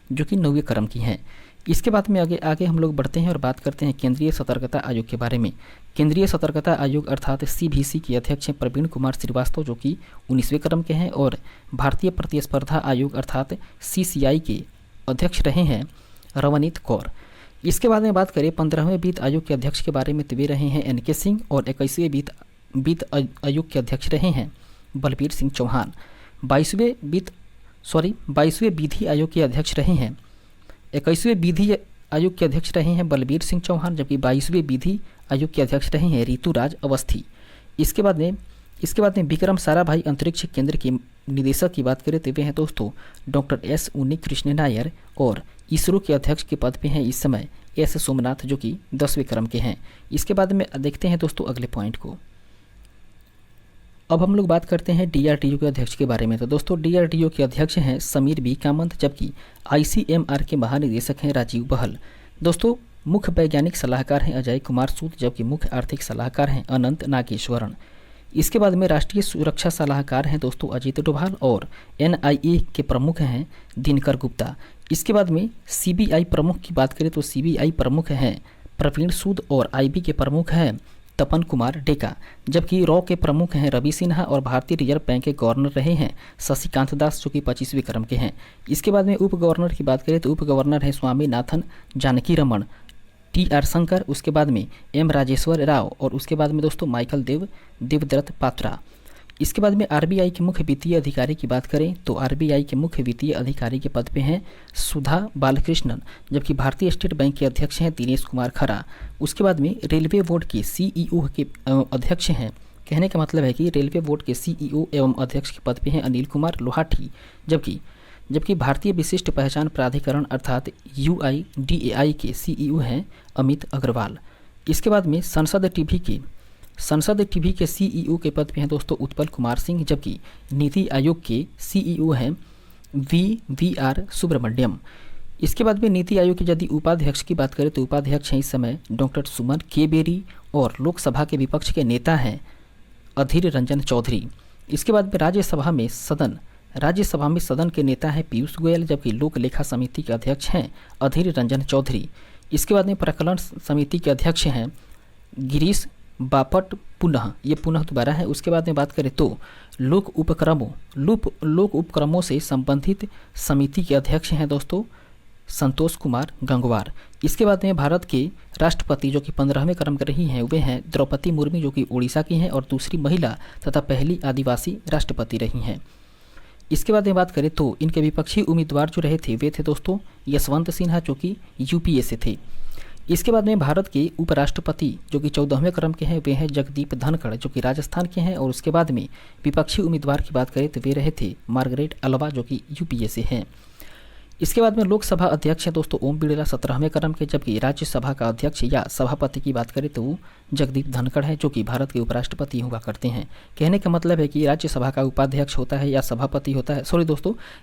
9वें क्रम की हैं। इसके बाद में आगे हम लोग बढ़ते हैं और बात करते हैं केंद्रीय सतर्कता आयोग के बारे में। केंद्रीय सतर्कता आयोग अर्थात CVC के अध्यक्ष हैं प्रवीण कुमार श्रीवास्तव, जो कि 19वें क्रम के हैं। और भारतीय प्रतिस्पर्धा आयोग अर्थात CCI के अध्यक्ष रहे हैं रवनीत कौर। इसके बाद में बात करें 15वें वित्त आयोग के अध्यक्ष के बारे में तो वे रहे हैं NK सिंह। और 21वें वित्त आयोग के अध्यक्ष रहे हैं बलबीर सिंह चौहान। 22वें विधि आयोग के अध्यक्ष रहे हैं 21वें विधि आयोग के अध्यक्ष रहे हैं बलबीर सिंह चौहान, जबकि 22वें विधि आयोग के अध्यक्ष रहे हैं ऋतुराज अवस्थी। इसके बाद में विक्रम साराभाई अंतरिक्ष केंद्र के निदेशक की बात करें तो वे हैं दोस्तों डॉक्टर S उन्नीकृष्ण नायर। और इसरो के अध्यक्ष के पद पे हैं इस समय S सोमनाथ, जो कि 10वें क्रम के हैं। इसके बाद में देखते हैं दोस्तों अगले पॉइंट को। अब हम लोग बात करते हैं DRDO के अध्यक्ष के बारे में। तो दोस्तों DRDO के अध्यक्ष हैं समीर B कामत, जबकि ICMR के महानिदेशक हैं राजीव बहल। दोस्तों मुख्य वैज्ञानिक सलाहकार हैं अजय कुमार सूद, जबकि मुख्य आर्थिक सलाहकार हैं अनंत नागेश्वरन। इसके बाद में राष्ट्रीय सुरक्षा सलाहकार हैं दोस्तों अजीत डोभाल और NIA के प्रमुख हैं दिनकर गुप्ता। इसके बाद में CBI प्रमुख की बात करें तो CBI प्रमुख हैं प्रवीण सूद और IB के प्रमुख हैं तपन कुमार डेका, जबकि रॉ के प्रमुख हैं रवि सिन्हा और भारतीय रिजर्व बैंक के गवर्नर रहे हैं शशिकांत दास जो कि 25वें क्रम के हैं। इसके बाद में उप गवर्नर की बात करें तो उप गवर्नर है स्वामीनाथन जानकी रमन, TR शंकर, उसके बाद में M राजेश्वर राव और उसके बाद में दोस्तों माइकल देवदत्त पात्रा। इसके बाद में RBI के मुख्य वित्तीय अधिकारी की बात करें तो RBI के मुख्य वित्तीय अधिकारी के पद पे हैं सुधा बालकृष्णन, जबकि भारतीय स्टेट बैंक के अध्यक्ष हैं दिनेश कुमार खरा। उसके बाद में रेलवे बोर्ड के CEO के अध्यक्ष हैं, कहने का मतलब है कि रेलवे बोर्ड के CEO एवं अध्यक्ष के पद पे हैं अनिल कुमार लोहाठी, जबकि भारतीय विशिष्ट पहचान प्राधिकरण अर्थात UIDAI के CEO हैं अमित अग्रवाल। इसके बाद में संसद टीवी के CEO के पद पे हैं दोस्तों उत्पल कुमार सिंह, जबकि नीति आयोग के CEO हैं VVR सुब्रमण्यम। इसके बाद में नीति आयोग के यदि उपाध्यक्ष की बात करें तो उपाध्यक्ष हैं इस समय डॉक्टर सुमन के बेरी और लोकसभा के विपक्ष के नेता हैं अधीर रंजन चौधरी। इसके बाद में राज्यसभा में सदन के नेता हैं पीयूष गोयल, जबकि लोक लेखा समिति के अध्यक्ष हैं अधीर रंजन चौधरी। इसके बाद में प्रकलन समिति के अध्यक्ष हैं गिरीश बापट पुनः दोबारा है। उसके बाद में बात करें तो लोक उपक्रमों से संबंधित समिति के अध्यक्ष हैं दोस्तों संतोष कुमार गंगवार। इसके बाद में भारत के राष्ट्रपति जो कि 15वें क्रम के रही हैं वे हैं द्रौपदी मुर्मू जो कि उड़ीसा की हैं और दूसरी महिला तथा पहली आदिवासी राष्ट्रपति रही हैं। इसके बाद में बात करें तो इनके विपक्षी उम्मीदवार जो रहे थे वे थे दोस्तों यशवंत सिन्हा जो कि UPA से थे। इसके बाद में भारत के उपराष्ट्रपति जो कि 14वें क्रम के हैं वे हैं जगदीप धनखड़ जो कि राजस्थान के हैं। और उसके बाद में विपक्षी उम्मीदवार की बात करें तो वे रहे थे मार्गरेट अल्वा जो कि UPA से हैं। इसके बाद में लोकसभा अध्यक्ष हैं दोस्तों ओम बिड़ला 17वें क्रम के, जबकि राज्यसभा का अध्यक्ष या सभापति की बात करें तो जगदीप धनखड़ है जो कि भारत के उपराष्ट्रपति हुआ करते हैं। कहने का मतलब है कि राज्यसभा का उपाध्यक्ष होता है या सभापति होता है,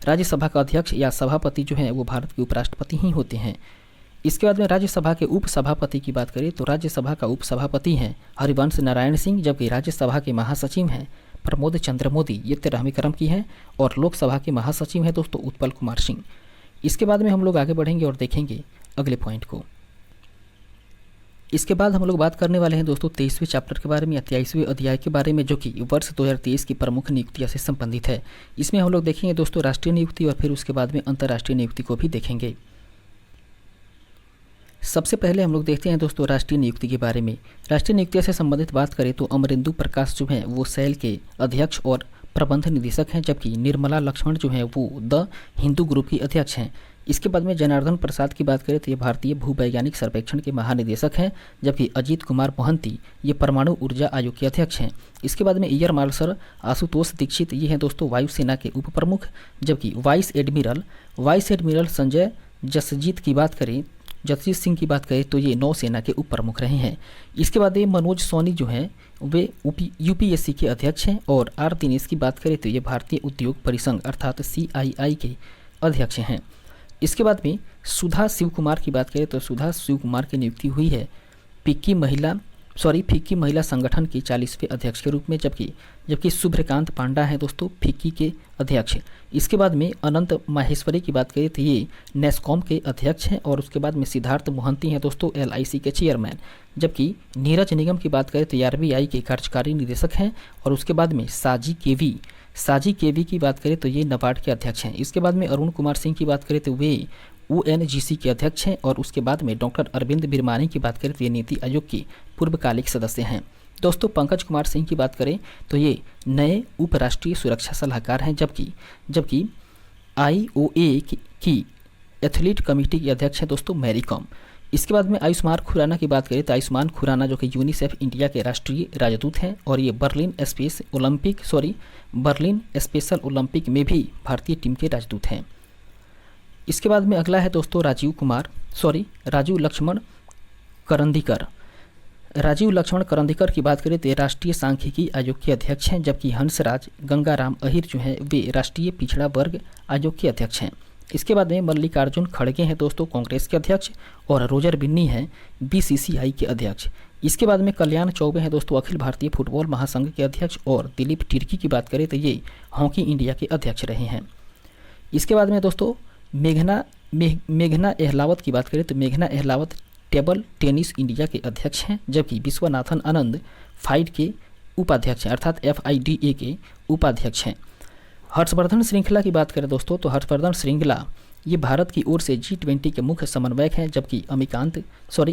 राज्यसभा का अध्यक्ष या सभापति जो है वो भारत के उपराष्ट्रपति ही होते हैं। इसके बाद में राज्यसभा के उपसभापति की बात करें तो राज्यसभा का उपसभापति हैं हरिवंश नारायण सिंह, जबकि राज्यसभा के महासचिव हैं प्रमोद चंद्र मोदी, ये 13वें क्रम की हैं। और लोकसभा के महासचिव हैं दोस्तों उत्पल कुमार सिंह। इसके बाद में हम लोग आगे बढ़ेंगे और देखेंगे अगले पॉइंट को। इसके बाद हम लोग बात करने वाले हैं दोस्तों 23वें चैप्टर के बारे में या 23वें अध्याय के बारे में जो कि वर्ष 2023 की प्रमुख नियुक्तियां से संबंधित है। इसमें हम लोग देखेंगे दोस्तों राष्ट्रीय नियुक्ति और फिर उसके बाद में अंतर्राष्ट्रीय नियुक्ति को भी देखेंगे। सबसे पहले हम लोग देखते हैं दोस्तों राष्ट्रीय नियुक्ति के बारे में। राष्ट्रीय नियुक्ति से संबंधित बात करें तो अमरेंदु प्रकाश जो हैं वो सेल के अध्यक्ष और प्रबंध निदेशक हैं, जबकि निर्मला लक्ष्मण जो हैं वो द हिंदू ग्रुप की अध्यक्ष हैं। इसके बाद में जनार्दन प्रसाद की बात करें तो ये भारतीय भूवैज्ञानिक सर्वेक्षण के महानिदेशक हैं, जबकि अजीत कुमार मोहंती ये परमाणु ऊर्जा आयोग के अध्यक्ष हैं। इसके बाद में एयर मार्शल आशुतोष दीक्षित ये हैं दोस्तों वायुसेना के उप प्रमुख, जबकि वाइस एडमिरल संजय जसजीत सिंह की बात करें तो ये नौसेना के उप प्रमुख रहे हैं। इसके बाद ये मनोज सोनी जो हैं वे UPSC के अध्यक्ष हैं। और R दिनेश की बात करें तो ये भारतीय उद्योग परिसंघ अर्थात CII के अध्यक्ष हैं। इसके बाद में सुधा शिव कुमार की बात करें तो सुधा शिव कुमार की नियुक्ति हुई है फिक्की महिला संगठन की 40वें अध्यक्ष के रूप में, जबकि शुभ्रकांत पांडा है दोस्तों फिक्की के अध्यक्ष। इसके बाद में अनंत माहेश्वरी की बात करें तो ये नेस्कॉम के अध्यक्ष हैं। और उसके बाद में सिद्धार्थ मोहंती हैं दोस्तों LIC के चेयरमैन, जबकि नीरज निगम की बात करें तो RBI के कार्यकारी निदेशक हैं। और उसके बाद में साजी केवी की बात करें तो ये नाबार्ड के अध्यक्ष हैं। इसके बाद में अरुण कुमार सिंह की बात करें तो वे ONGC के अध्यक्ष हैं। और उसके बाद में डॉक्टर अरविंद बिरमानी की बात करें तो ये नीति आयोग के पूर्वकालिक सदस्य हैं। दोस्तों पंकज कुमार सिंह की बात करें तो ये नए उपराष्ट्रीय सुरक्षा सलाहकार हैं, जबकि IOA की एथलीट कमेटी के अध्यक्ष हैं दोस्तों मैरी कॉम। इसके बाद में आयुष्मान खुराना की बात करें तो आयुष्मान खुराना जो कि यूनिसेफ इंडिया के राष्ट्रीय राजदूत हैं और ये बर्लिन स्पेशल ओलंपिक में भी भारतीय टीम के राजदूत हैं। इसके बाद में अगला है दोस्तों राजीव लक्ष्मण करंदीकर की बात करें तो राष्ट्रीय सांख्यिकी आयोग के अध्यक्ष हैं, जबकि हंसराज गंगाराम अहिर जो हैं वे राष्ट्रीय पिछड़ा वर्ग आयोग के अध्यक्ष हैं। इसके बाद में मल्लिकार्जुन खड़गे हैं दोस्तों कांग्रेस के अध्यक्ष और रोजर बिन्नी हैं BCCI के अध्यक्ष। इसके बाद में कल्याण चौबे हैं दोस्तों अखिल भारतीय फुटबॉल महासंघ के अध्यक्ष, और दिलीप तिर्की की बात करें तो ये हॉकी इंडिया के अध्यक्ष रहे हैं। इसके बाद में दोस्तों मेघना अहलावत की बात करें तो मेघना अहलावत टेबल टेनिस इंडिया के अध्यक्ष हैं, जबकि विश्वनाथन आनंद फाइड के उपाध्यक्ष हैं, अर्थात FIDA के उपाध्यक्ष हैं। हर्षवर्धन श्रृंखला की बात करें दोस्तों तो हर्षवर्धन श्रृंखला ये भारत की ओर से G20 के मुख्य समन्वयक हैं, जबकि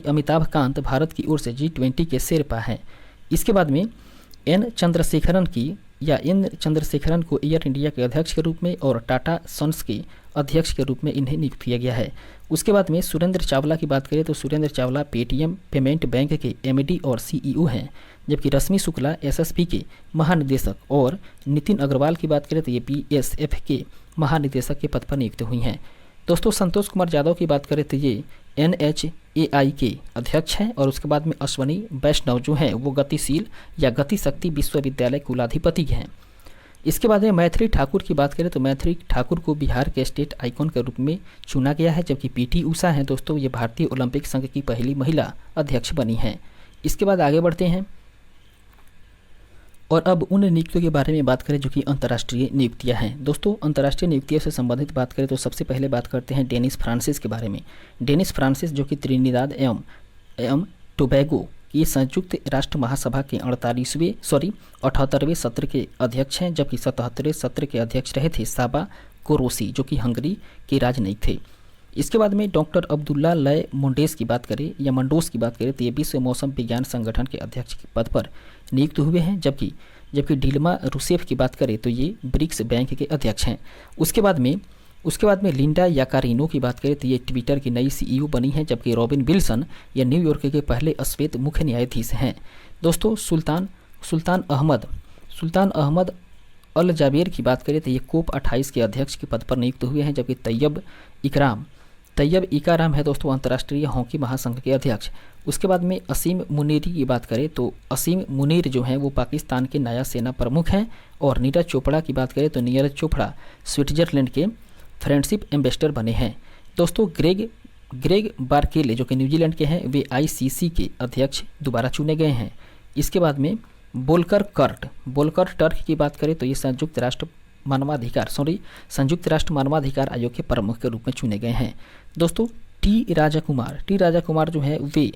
अमिताभ कांत भारत की ओर से G20 के शेरपा हैं। इसके बाद में एन चंद्रशेखरन को एयर इंडिया के अध्यक्ष के रूप में और टाटा सन्स के अध्यक्ष के रूप में इन्हें नियुक्त किया गया है। उसके बाद में सुरेंद्र चावला की बात करें तो Surendra Chawla Paytm payment bank के MD और CEO हैं, जबकि रश्मि शुक्ला SSB के महानिदेशक, और नितिन अग्रवाल की बात करें तो ये BSF के महानिदेशक के पद पर नियुक्त हुई हैं। दोस्तों संतोष कुमार यादव की बात करें तो ये NHAI के अध्यक्ष हैं, और उसके बाद में अश्वनी वैष्णव जो हैं वो गतिशील या गतिशक्ति विश्वविद्यालय कुलाधिपति हैं। इसके बाद में मैथिली ठाकुर की बात करें तो मैथिली ठाकुर को बिहार के स्टेट आइकॉन के रूप में चुना गया है, जबकि PT उषा हैं दोस्तों ये भारतीय ओलंपिक संघ की पहली महिला अध्यक्ष बनी हैं। इसके बाद आगे बढ़ते हैं और अब उन नियुक्तियों के बारे में बात करें जो कि अंतर्राष्ट्रीय नियुक्तियां हैं। दोस्तों अंतर्राष्ट्रीय नियुक्तियों से संबंधित बात करें तो सबसे पहले बात करते हैं डेनिस फ्रांसिस के बारे में। डेनिस फ्रांसिस जो कि त्रिनिदाद एवं टोबैगो की संयुक्त राष्ट्र महासभा के 78वें सत्र के अध्यक्ष हैं, जबकि 77वें सत्र के अध्यक्ष रहे थे साबा कोरोसी जो कि हंगरी के राजनयिक थे। इसके बाद में डॉक्टर अब्दुल्ला लय मंडोस की बात करें तो ये विश्व मौसम विज्ञान संगठन के अध्यक्ष के पद पर नियुक्त हुए हैं, जबकि डिल्मा रूसेफ की बात करें तो ये ब्रिक्स बैंक के अध्यक्ष हैं। उसके बाद में लिंडा याकारिनो की बात करें तो ये ट्विटर की नई CEO बनी हैं, जबकि रॉबिन विल्सन ये न्यूयॉर्क के पहले श्वेत मुख्य न्यायाधीश हैं। दोस्तों सुल्तान अहमद अल जाबेर की बात करें तो ये COP 28 के अध्यक्ष के पद पर नियुक्त हुए हैं, जबकि तैयब इकाराम है दोस्तों अंतर्राष्ट्रीय हॉकी महासंघ के अध्यक्ष। उसके बाद में असीम मुनीरी की बात करें तो असीम मुनीर जो हैं वो पाकिस्तान के नया सेना प्रमुख हैं, और नीरज चोपड़ा की बात करें तो नीरज चोपड़ा स्विट्जरलैंड के फ्रेंडशिप एम्बेसडर बने हैं। दोस्तों ग्रेग बारकेले जो कि न्यूजीलैंड के हैं वे ICC के अध्यक्ष दोबारा चुने गए हैं। इसके बाद में बोल्कर टर्क की बात करें तो ये संयुक्त राष्ट्र मानवाधिकार आयोग के प्रमुख के रूप में चुने गए हैं। दोस्तों टी राजा कुमार जो है वे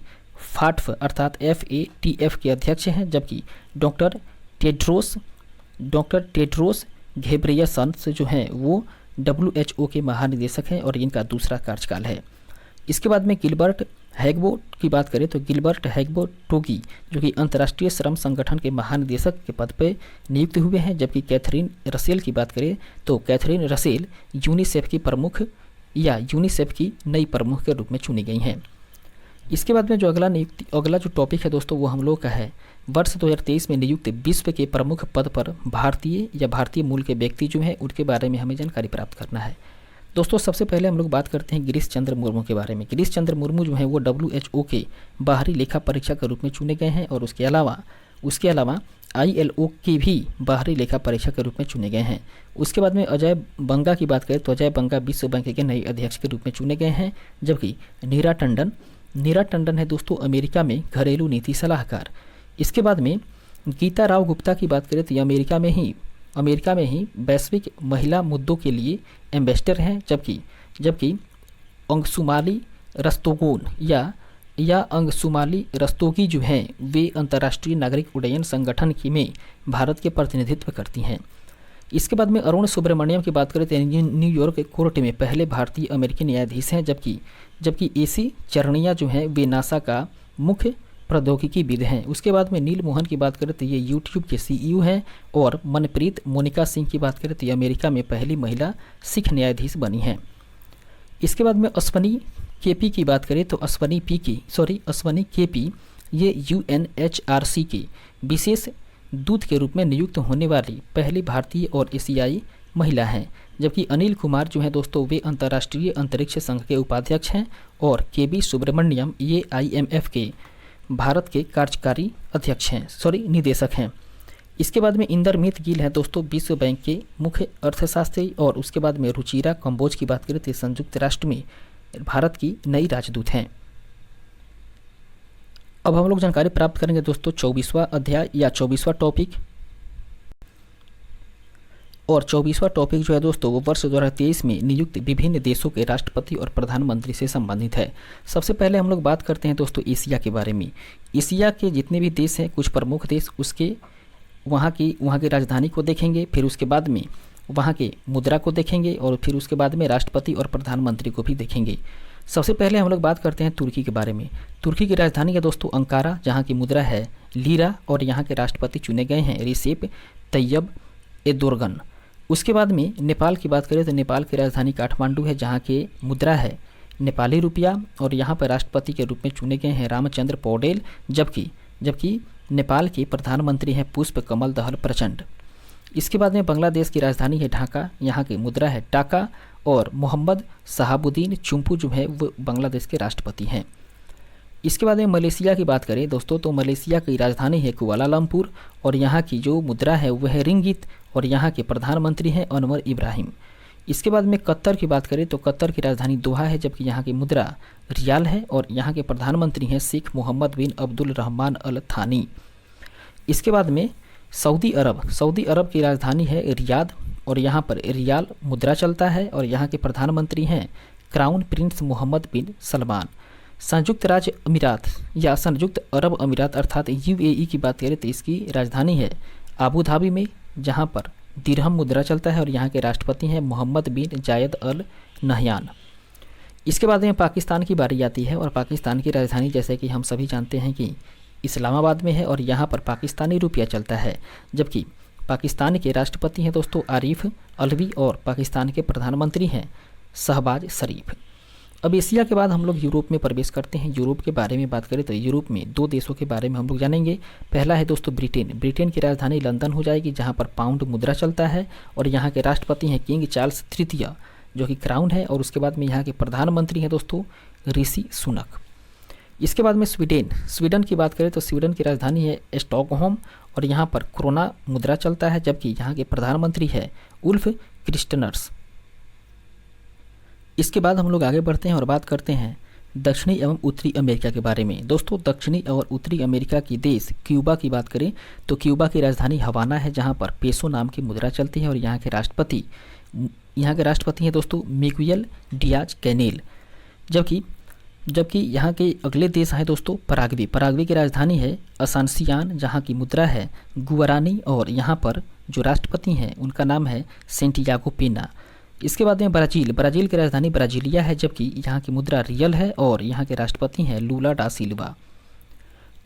फाटफ अर्थात FATF के अध्यक्ष हैं, जबकि डॉक्टर टेड्रोस घेब्रेयेसस जो हैं वो WHO के महानिदेशक हैं, और इनका दूसरा कार्यकाल है। इसके बाद में गिलबर्ट हैग्बो की बात करें तो गिलबर्ट हैग्बो टोगी जो कि अंतर्राष्ट्रीय श्रम संगठन के महानिदेशक के पद पर नियुक्त हुए हैं, जबकि कैथरीन रसेल की बात करें तो कैथरीन रसेल यूनिसेफ की प्रमुख या यूनिसेफ की नई प्रमुख के रूप में चुनी गई हैं। इसके बाद में जो अगला जो टॉपिक है दोस्तों वो हम लोग का है वर्ष 2023 में नियुक्त विश्व के प्रमुख पद पर भारतीय मूल के व्यक्ति जो हैं उनके बारे में हमें जानकारी प्राप्त करना है। दोस्तों सबसे पहले हम लोग बात करते हैं गिरीश चंद्र मुर्मू के बारे में। गिरीश चंद्र मुर्मू जो हैं वो WHO के बाहरी लेखा परीक्षक के रूप में चुने गए हैं, और उसके अलावा ILO के भी बाहरी लेखा परीक्षक के रूप में चुने गए हैं। उसके बाद में अजय बंगा की बात करें तो अजय बंगा विश्व बैंक के नए अध्यक्ष के रूप में चुने गए हैं, जबकि नीरा टंडन है दोस्तों अमेरिका में घरेलू नीति सलाहकार। इसके बाद में गीता राव गुप्ता की बात करें तो ये अमेरिका में ही वैश्विक महिला मुद्दों के लिए एम्बेसडर हैं, जबकि अंगसुमाली रस्तोगी जो हैं वे अंतर्राष्ट्रीय नागरिक उड्डयन संगठन में भारत के प्रतिनिधित्व करती हैं। इसके बाद में अरुण सुब्रमण्यम की बात करें तो न्यूयॉर्क कोर्ट में पहले भारतीय अमेरिकी न्यायाधीश हैं, जबकि AC चरणिया जो हैं वे नासा का मुख्य प्रौद्योगिकीविद हैं। उसके बाद में नील मोहन की बात करें तो ये YouTube के CEO हैं, और मनप्रीत मोनिका सिंह की बात करें तो ये अमेरिका में पहली महिला सिख न्यायाधीश बनी हैं। इसके बाद में अश्वनी केपी की बात करें तो अश्वनी केपी ये UNHRC के विशेष दूत के रूप में नियुक्त होने वाली पहली भारतीय और एशियाई महिला हैं, जबकि अनिल कुमार जो हैं दोस्तों वे अंतर्राष्ट्रीय अंतरिक्ष संघ के उपाध्यक्ष हैं, और KB सुब्रमण्यम ये IMF के भारत के कार्यकारी निदेशक हैं। इसके बाद में इंदरमीत गिल हैं दोस्तों विश्व बैंक के मुख्य अर्थशास्त्री, और उसके बाद में रुचिरा कंबोज की बात करें तो संयुक्त राष्ट्र में भारत की नई राजदूत हैं। अब हम लोग जानकारी प्राप्त करेंगे दोस्तों 24वां अध्याय या 24वां टॉपिक। और 24वां टॉपिक जो है दोस्तों वो वर्ष 2023 में नियुक्त विभिन्न देशों के राष्ट्रपति और प्रधानमंत्री से संबंधित है। सबसे पहले हम लोग बात करते हैं दोस्तों एशिया के बारे में। एशिया के जितने भी देश हैं, कुछ प्रमुख देश, उसके वहाँ की राजधानी को देखेंगे, फिर उसके बाद में वहाँ के मुद्रा को देखेंगे और फिर उसके बाद में राष्ट्रपति और प्रधानमंत्री को भी देखेंगे। सबसे पहले हम लोग बात करते हैं तुर्की के बारे में। तुर्की की राजधानी है दोस्तों अंकारा, जहाँ की मुद्रा है लीरा और यहाँ के राष्ट्रपति चुने गए हैं रिसेप तैयब एर्दोगन। उसके बाद में नेपाल की बात करें तो नेपाल की राजधानी काठमांडू है, जहाँ के मुद्रा है नेपाली रुपया और यहाँ पर राष्ट्रपति के रूप में चुने गए हैं रामचंद्र पौडेल, जबकि नेपाल के प्रधानमंत्री हैं पुष्प कमल दहल प्रचंड। इसके बाद में बांग्लादेश की राजधानी है ढाका, यहाँ की मुद्रा है टाका और मोहम्मद शहाबुद्दीन चुम्पू जो है वो बांग्लादेश के राष्ट्रपति हैं। इसके बाद में मलेशिया की बात करें दोस्तों तो मलेशिया की राजधानी है कुआलालंपुर और यहाँ की जो मुद्रा है वह है रिंगित और यहाँ के प्रधानमंत्री हैं अनवर इब्राहिम। इसके बाद में कतर की बात करें तो कतर की राजधानी दोहा है, जबकि यहाँ की मुद्रा रियाल है और यहाँ के प्रधानमंत्री हैं शेख मोहम्मद बिन अब्दुल रहमान अल थानी। इसके बाद में सऊदी अरब की राजधानी है रियाद और यहाँ पर रियाल मुद्रा चलता है और यहाँ के प्रधानमंत्री हैं क्राउन प्रिंस मोहम्मद बिन सलमान। संयुक्त राज्य अमीरात या संयुक्त अरब अमीरात अर्थात यूएई की बात करें तो इसकी राजधानी है आबू धाबी में, जहाँ पर दिरहम मुद्रा चलता है और यहाँ के राष्ट्रपति हैं मोहम्मद बिन जायद अल नहयान। इसके बाद में पाकिस्तान की बारी आती है और पाकिस्तान की राजधानी जैसे कि हम सभी जानते हैं कि इस्लामाबाद में है और यहाँ पर पाकिस्तानी रुपया चलता है, जबकि पाकिस्तान के राष्ट्रपति हैं दोस्तों आरिफ अलवी और पाकिस्तान के प्रधानमंत्री हैं शहबाज शरीफ। अब एशिया के बाद हम लोग यूरोप में प्रवेश करते हैं। यूरोप के बारे में बात करें तो यूरोप में दो देशों के बारे में हम लोग जानेंगे। पहला है दोस्तों ब्रिटेन की राजधानी लंदन हो जाएगी, जहाँ पर पाउंड मुद्रा चलता है और यहाँ के राष्ट्रपति हैं किंग चार्ल्स तृतीय जो कि क्राउन है और उसके बाद में यहाँ के प्रधानमंत्री हैं दोस्तों ऋषि सुनक। इसके बाद में स्वीडन की बात करें तो स्वीडन की राजधानी है स्टॉकहोम और यहाँ पर क्रोना मुद्रा चलता है, जबकि यहाँ के प्रधानमंत्री है उल्फ क्रिस्टनर्स। इसके बाद हम लोग आगे बढ़ते हैं और बात करते हैं दक्षिणी एवं उत्तरी अमेरिका के बारे में। दोस्तों दक्षिणी और उत्तरी अमेरिका की देश क्यूबा की बात करें तो क्यूबा की राजधानी हवाना है, जहाँ पर पेसो नाम की मुद्रा चलती है और यहाँ के राष्ट्रपति हैं दोस्तों मिगुएल डियाज कैनेल। जबकि यहाँ के अगले देश हैं दोस्तों पराग्वे की राजधानी है असानसियान, जहाँ की मुद्रा है गुआरानी और यहाँ पर जो राष्ट्रपति हैं उनका नाम है सेंटियागो पेना। इसके बाद में ब्राज़ील की राजधानी ब्राज़ीलिया है, जबकि यहाँ की मुद्रा रियल है और यहाँ के राष्ट्रपति हैं लूला डा सिल्वा।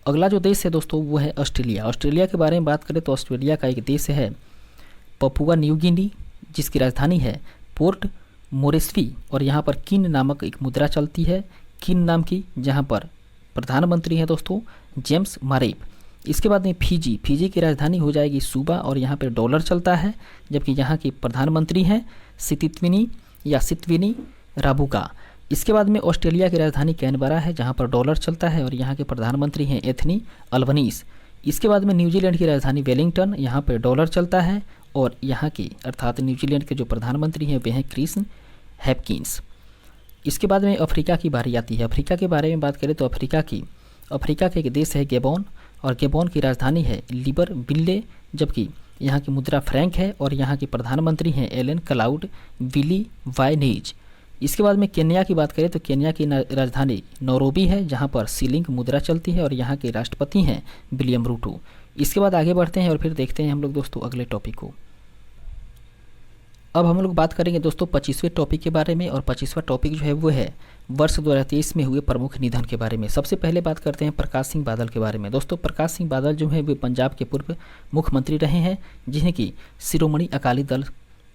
अगला जो देश है दोस्तों वो है ऑस्ट्रेलिया के बारे में बात करें तो ऑस्ट्रेलिया का एक देश है पपुआ न्यू गिनी, जिसकी राजधानी है पोर्ट मोरेस्बी और यहाँ पर किन नामक एक मुद्रा चलती है किन नाम की, जहाँ पर प्रधानमंत्री हैं दोस्तों जेम्स मारेप। इसके बाद में फिजी की राजधानी हो जाएगी सूबा और यहाँ पर डॉलर चलता है, जबकि यहाँ के प्रधानमंत्री हैं सितविनी राबुका। इसके बाद में ऑस्ट्रेलिया की राजधानी कैनबरा है, जहाँ पर डॉलर चलता है और यहाँ के प्रधानमंत्री हैं एथनी अल्बनीज। इसके बाद में न्यूजीलैंड की राजधानी वेलिंगटन, यहाँ पर डॉलर चलता है और यहाँ के अर्थात न्यूजीलैंड के जो प्रधानमंत्री हैं वे हैं क्रिस हैपकिंस। इसके बाद में अफ्रीका की बारी आती है। अफ्रीका के बारे में बात करें तो अफ्रीका का एक देश है गेबोन और गेबोन की राजधानी है लिब्रविले, जबकि यहाँ की मुद्रा फ्रैंक है और यहाँ के प्रधानमंत्री हैं एलन क्लाउड विली वाइनेज। इसके बाद में केन्या की बात करें तो केन्या की राजधानी नैरोबी है, जहाँ पर सीलिंग मुद्रा चलती है और यहाँ के राष्ट्रपति हैं विलियम रूटो। इसके बाद आगे बढ़ते हैं और फिर देखते हैं हम लोग दोस्तों अगले टॉपिक को। अब हम लोग बात करेंगे दोस्तों 25वें टॉपिक के बारे में और 25वां टॉपिक जो है वो है वर्ष 2023 में हुए प्रमुख निधन के बारे में। सबसे पहले बात करते हैं प्रकाश सिंह बादल के बारे में। दोस्तों प्रकाश सिंह बादल जो है वे पंजाब के पूर्व मुख्यमंत्री रहे हैं, जिन्हें कि शिरोमणि अकाली दल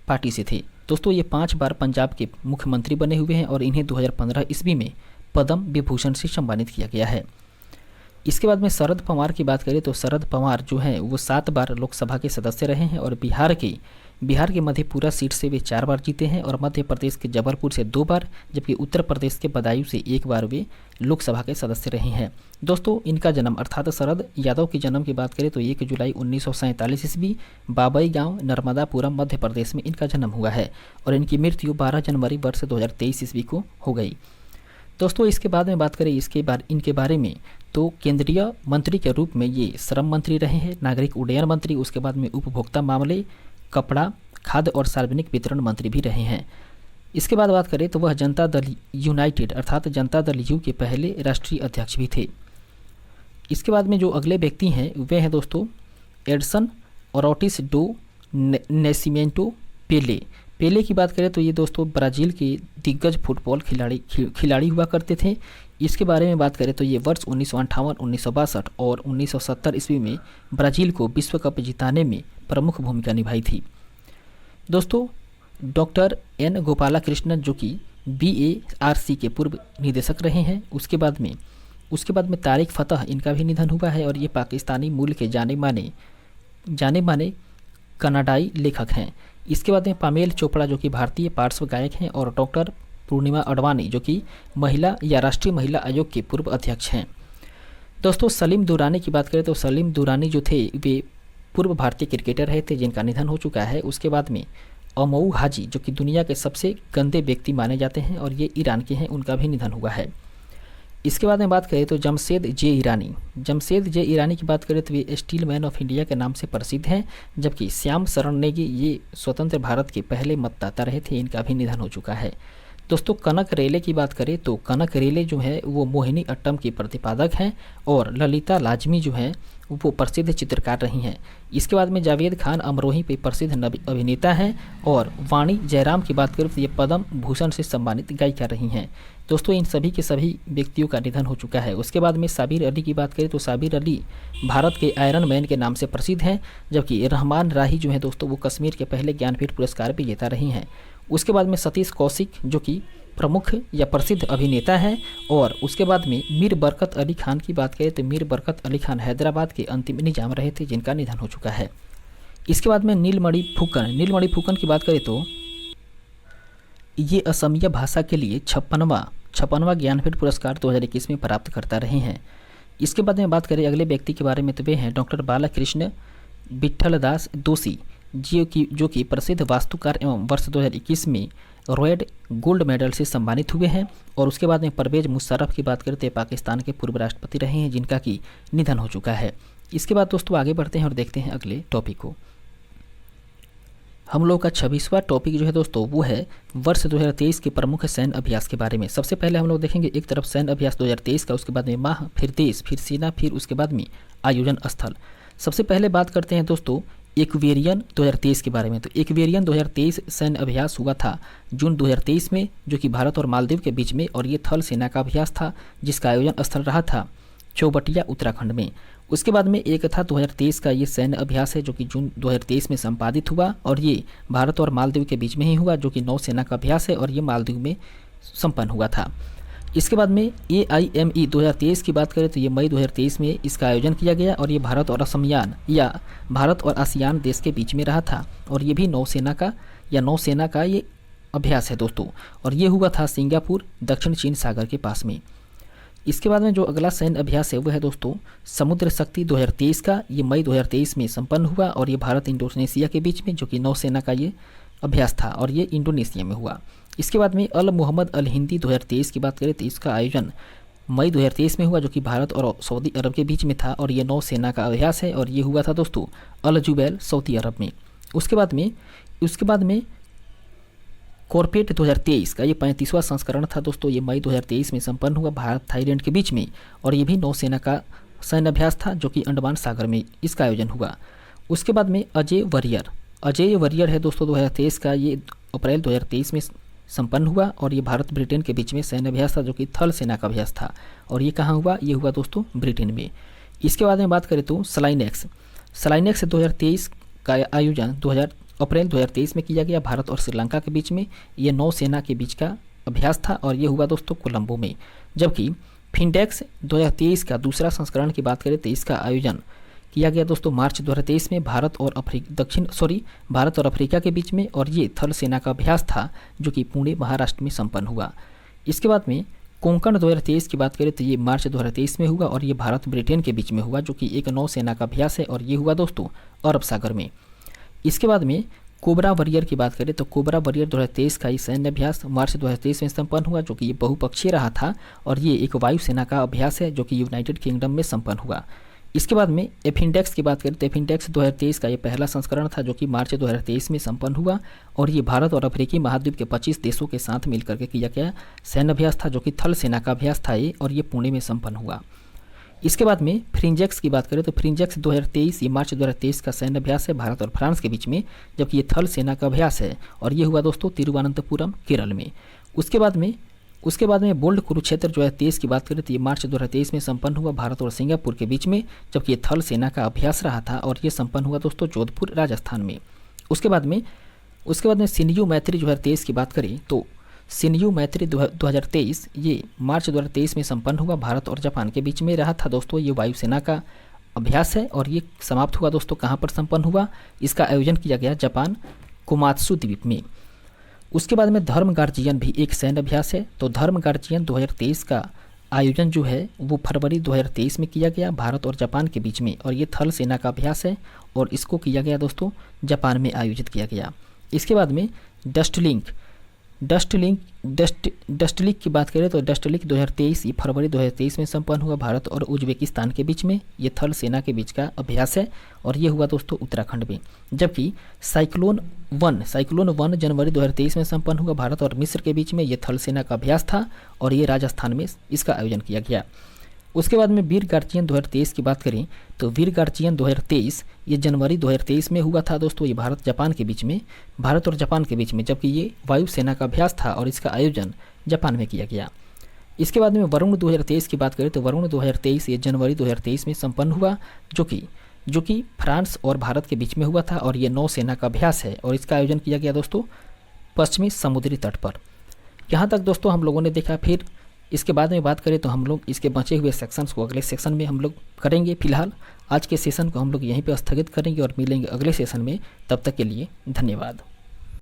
पार्टी से थे। दोस्तों ये 5 बार पंजाब के मुख्यमंत्री बने हुए हैं और इन्हें 2015 ईस्वी में पद्म विभूषण से सम्मानित किया गया है। इसके बाद में शरद पवार की बात करें तो शरद पवार जो हैं वो 7 बार लोकसभा के सदस्य रहे हैं और बिहार के मधेपुरा सीट से वे 4 बार जीते हैं और मध्य प्रदेश के जबलपुर से 2 बार, जबकि उत्तर प्रदेश के बदायूं से 1 बार वे लोकसभा के सदस्य रहे हैं। दोस्तों इनका जन्म अर्थात शरद यादव की जन्म की बात करें तो 1 जुलाई 1947 ईस्वी बाबई गांव नर्मदापुरम मध्य प्रदेश में इनका जन्म हुआ है और इनकी मृत्यु 12 जनवरी वर्ष 2023 ईस्वी को हो गई। दोस्तों इसके बाद में बात करें इनके बारे में, तो केंद्रीय मंत्री के रूप में ये श्रम मंत्री रहे हैं, नागरिक उड्डयन मंत्री, उसके बाद में उपभोक्ता मामले, कपड़ा, खाद्य और सार्वजनिक वितरण मंत्री भी रहे हैं। इसके बाद बात करें तो वह जनता दल यूनाइटेड अर्थात जनता दल यू के पहले राष्ट्रीय अध्यक्ष भी थे। इसके बाद में जो अगले व्यक्ति हैं वे हैं दोस्तों एडसन ओरोटिस डो नेसिमेंटो पेले। पेले की बात करें तो ये दोस्तों ब्राज़ील के दिग्गज फुटबॉल खिलाड़ी हुआ करते थे। इसके बारे में बात करें तो ये वर्ष 1958, 1962 और 1970 ईस्वी में ब्राज़ील को विश्व कप जिताने में प्रमुख भूमिका निभाई थी। दोस्तों डॉक्टर एन गोपालकृष्णन जो कि BARC के पूर्व निदेशक रहे हैं। उसके बाद में तारिक फतह इनका भी निधन हुआ है और ये पाकिस्तानी मूल के जाने माने कनाडाई लेखक हैं। इसके बाद में पामेल चोपड़ा जो कि भारतीय पार्श्व गायक हैं और डॉक्टर पूर्णिमा अडवाणी जो कि महिला या राष्ट्रीय महिला आयोग के पूर्व अध्यक्ष हैं। दोस्तों सलीम दुरानी की बात करें तो सलीम दुरानी जो थे वे पूर्व भारतीय क्रिकेटर रहे थे जिनका निधन हो चुका है। उसके बाद में अमऊ हाजी जो कि दुनिया के सबसे गंदे व्यक्ति माने जाते हैं और ये ईरान के हैं, उनका भी निधन हुआ है। इसके बाद में बात करें तो जमशेद जे ईरानी की बात करें तो ये स्टील मैन ऑफ इंडिया के नाम से प्रसिद्ध हैं, जबकि श्याम शरण नेगी ये स्वतंत्र भारत के पहले मतदाता रहे थे, इनका भी निधन हो चुका है। दोस्तों कनक रेले की बात करें तो कनक रेले जो है वो मोहिनी अट्टम की प्रतिपादक हैं और ललिता लाजमी जो है वो प्रसिद्ध चित्रकार रही हैं। इसके बाद में जावेद खान अमरोही पे प्रसिद्ध अभिनेता हैं और वाणी जयराम की बात करें तो ये पद्म भूषण से सम्मानित गायिका रही हैं। दोस्तों इन सभी के सभी व्यक्तियों का निधन हो चुका है। उसके बाद में साबिर अली की बात करें तो साबिर अली भारत के आयरन मैन के नाम से प्रसिद्ध हैं, जबकि रहमान राही जो है दोस्तों वो कश्मीर के पहले ज्ञानपीठ पुरस्कार विजेता रही हैं। उसके बाद में सतीश कौशिक जो कि प्रमुख या प्रसिद्ध अभिनेता हैं और उसके बाद में मीर बरकत अली खान की बात करें तो मीर बरकत अली खान हैदराबाद के अंतिम निजाम रहे थे जिनका निधन हो चुका है। इसके बाद में नीलमणि फुकन की बात करें तो ये असमिया भाषा के लिए 56वां ज्ञानपीठ पुरस्कार 2021 में प्राप्त करता रहे हैं। इसके बाद में बात करें अगले व्यक्ति के बारे में तो वे हैं डॉक्टर बालाकृष्ण विठलदास दोषी जो कि प्रसिद्ध वास्तुकार एवं वर्ष 2021 में रॉयल गोल्ड मेडल से सम्मानित हुए हैं। और उसके बाद में परवेज मुशर्रफ की बात करते हैं पाकिस्तान के पूर्व राष्ट्रपति रहे हैं जिनका कि निधन हो चुका है। इसके बाद दोस्तों आगे बढ़ते हैं और देखते हैं अगले टॉपिक को। हम लोग का 26वां टॉपिक जो है दोस्तों वो है वर्ष 2023 के प्रमुख सैन्य अभ्यास के बारे में। सबसे पहले हम लोग देखेंगे एक तरफ सैन्य अभ्यास 2023 का, उसके बाद में माह, फिर देश, फिर सेना, फिर उसके बाद में आयोजन स्थल। सबसे पहले बात करते हैं दोस्तों एक्वेरियन 2023 के बारे में। तो एक्वेरियन 2023 सैन्य अभ्यास हुआ था जून 2023 में, जो कि भारत और मालदीव के बीच में, और ये थल सेना का अभ्यास था जिसका आयोजन स्थल रहा था चौबटिया उत्तराखंड में। उसके बाद में एक था 2023 का ये सैन्य अभ्यास है जो कि जून 2023 में संपादित हुआ और ये भारत और मालदीव के बीच में ही हुआ, जो कि नौसेना का अभ्यास है और ये मालदीव में संपन्न हुआ था। इसके बाद में AIME 2023 की बात करें तो ये मई 2023 में इसका आयोजन किया गया और ये भारत और आसियान देश के बीच में रहा था और ये भी नौसेना का ये अभ्यास है दोस्तों, और ये हुआ था सिंगापुर दक्षिण चीन सागर के पास में। इसके बाद में जो अगला सैन्य अभ्यास है वह है दोस्तों समुद्र शक्ति 2023 का। ये मई 2023 में संपन्न हुआ और ये भारत इंडोनेशिया के बीच में, जो कि नौसेना का ये अभ्यास था और ये इंडोनेशिया में हुआ। इसके बाद में अल मोहम्मद अल हिंदी 2023 की बात करें तो इसका आयोजन मई 2023 में हुआ, जो कि भारत और सऊदी अरब के बीच में था और ये नौसेना का अभ्यास है और ये हुआ था दोस्तों अल जुबैल सऊदी अरब में। उसके बाद में कॉर्पेट 2023 का ये 35वां संस्करण था दोस्तों। ये मई 2023 में संपन्न हुआ भारत थाईलैंड के बीच में और ये भी नौसेना का सैन्य अभ्यास था, जो कि अंडमान सागर में इसका आयोजन हुआ। उसके बाद में अजय वरियर है दोस्तों 2023 का, ये अप्रैल 2023 में संपन्न हुआ और ये भारत ब्रिटेन के बीच में सैन्य अभ्यास था, जो कि थल सेना का अभ्यास था और ये कहाँ हुआ, ये हुआ दोस्तों ब्रिटेन में। इसके बाद में बात करें तो सलाइनेक्स 2023 का आयोजन अप्रैल 2023 में किया गया भारत और श्रीलंका के बीच में। ये नौसेना के बीच का अभ्यास था और ये हुआ दोस्तों कोलंबो में। जबकि फिनडेक्स 2023 का दूसरा संस्करण की बात करें तो इसका आयोजन किया गया दोस्तों मार्च 2023 में भारत और अफ्रीका के बीच में और ये थल सेना का अभ्यास था, जो कि पुणे महाराष्ट्र में संपन्न हुआ। इसके बाद में कोंकण 2023 की बात करें तो ये मार्च 2023 में हुआ और ये भारत ब्रिटेन के बीच में हुआ, जो कि एक नौसेना का अभ्यास है और ये हुआ दोस्तों अरब सागर में। इसके बाद में कोबरा वॉरियर की बात करें तो कोबरा वॉरियर 2023 का ये सैन्य अभ्यास मार्च 2023 में संपन्न हुआ, जो कि ये बहुपक्षीय रहा था और ये एक वायुसेना का अभ्यास है जो कि यूनाइटेड किंगडम में संपन्न हुआ। इसके बाद में एफिंडेक्स की बात करें तो एफिंडेक्स 2023 का ये पहला संस्करण था जो कि मार्च 2023 में संपन्न हुआ और ये भारत और अफ्रीकी महाद्वीप के 25 देशों के साथ मिलकर के किया गया सैन्य अभ्यास था, जो कि थल सेना का अभ्यास था ये, और ये पुणे में संपन्न हुआ। इसके बाद में फ्रिंजेक्स की बात करें तो फ्रिंजेक्स 2023 ये मार्च 2023 का सैन्य अभ्यास है भारत और फ्रांस के बीच में, जबकि ये थल सेना का अभ्यास है और ये हुआ दोस्तों तिरुवनंतपुरम केरल में। उसके बाद में बोल्ड कुरुक्षेत्र 2023 की बात करें तो ये मार्च 2023 में संपन्न हुआ भारत और सिंगापुर के बीच में, जबकि ये थल सेना का अभ्यास रहा था और ये संपन्न हुआ दोस्तों जोधपुर राजस्थान में। उसके बाद में सिन्यू मैत्री 2023 की बात करें तो सिन्यू मैत्री 2023 ये मार्च 2023 में संपन्न हुआ भारत और जापान के बीच में रहा था दोस्तों। ये वायुसेना का अभ्यास है और ये समाप्त हुआ दोस्तों कहाँ पर संपन्न हुआ, इसका आयोजन किया गया जापान कोमात्सु द्वीप में। उसके बाद में धर्म गार्जियन भी एक सैन्य अभ्यास है, तो धर्म गार्जियन 2023 का आयोजन जो है वो फरवरी 2023 में किया गया भारत और जापान के बीच में, और ये थल सेना का अभ्यास है और इसको किया गया दोस्तों जापान में आयोजित किया गया। इसके बाद में डस्टलिंक की बात करें तो डस्टलिंक 2023 ये फरवरी 2023 में संपन्न हुआ भारत और उज्बेकिस्तान के बीच में। ये थल सेना के बीच का अभ्यास है और ये हुआ दोस्तों उत्तराखंड में। जबकि साइक्लोन वन जनवरी 2023 में संपन्न हुआ भारत और मिस्र के बीच में। ये थल सेना का अभ्यास था और ये राजस्थान में इसका आयोजन किया गया। उसके बाद में वीर गार्जियन 2023 की बात करें तो वीर गार्जियन 2023 ये जनवरी 2023 में हुआ था दोस्तों। ये भारत और जापान के बीच में, जबकि ये वायुसेना का अभ्यास था और इसका आयोजन जापान में किया गया। इसके बाद में वरुण 2023 की बात करें तो वरुण 2023 ये जनवरी 2023 में संपन्न हुआ, जो कि फ्रांस और भारत के बीच में हुआ था और ये नौसेना का अभ्यास है और इसका आयोजन किया गया दोस्तों पश्चिमी समुद्री तट पर। यहाँ तक दोस्तों हम लोगों ने देखा। फिर इसके बाद में बात करें तो हम लोग इसके बचे हुए सेक्शंस को अगले सेक्शन में हम लोग करेंगे। फिलहाल आज के सेशन को हम लोग यहीं पे स्थगित करेंगे और मिलेंगे अगले सेशन में। तब तक के लिए धन्यवाद।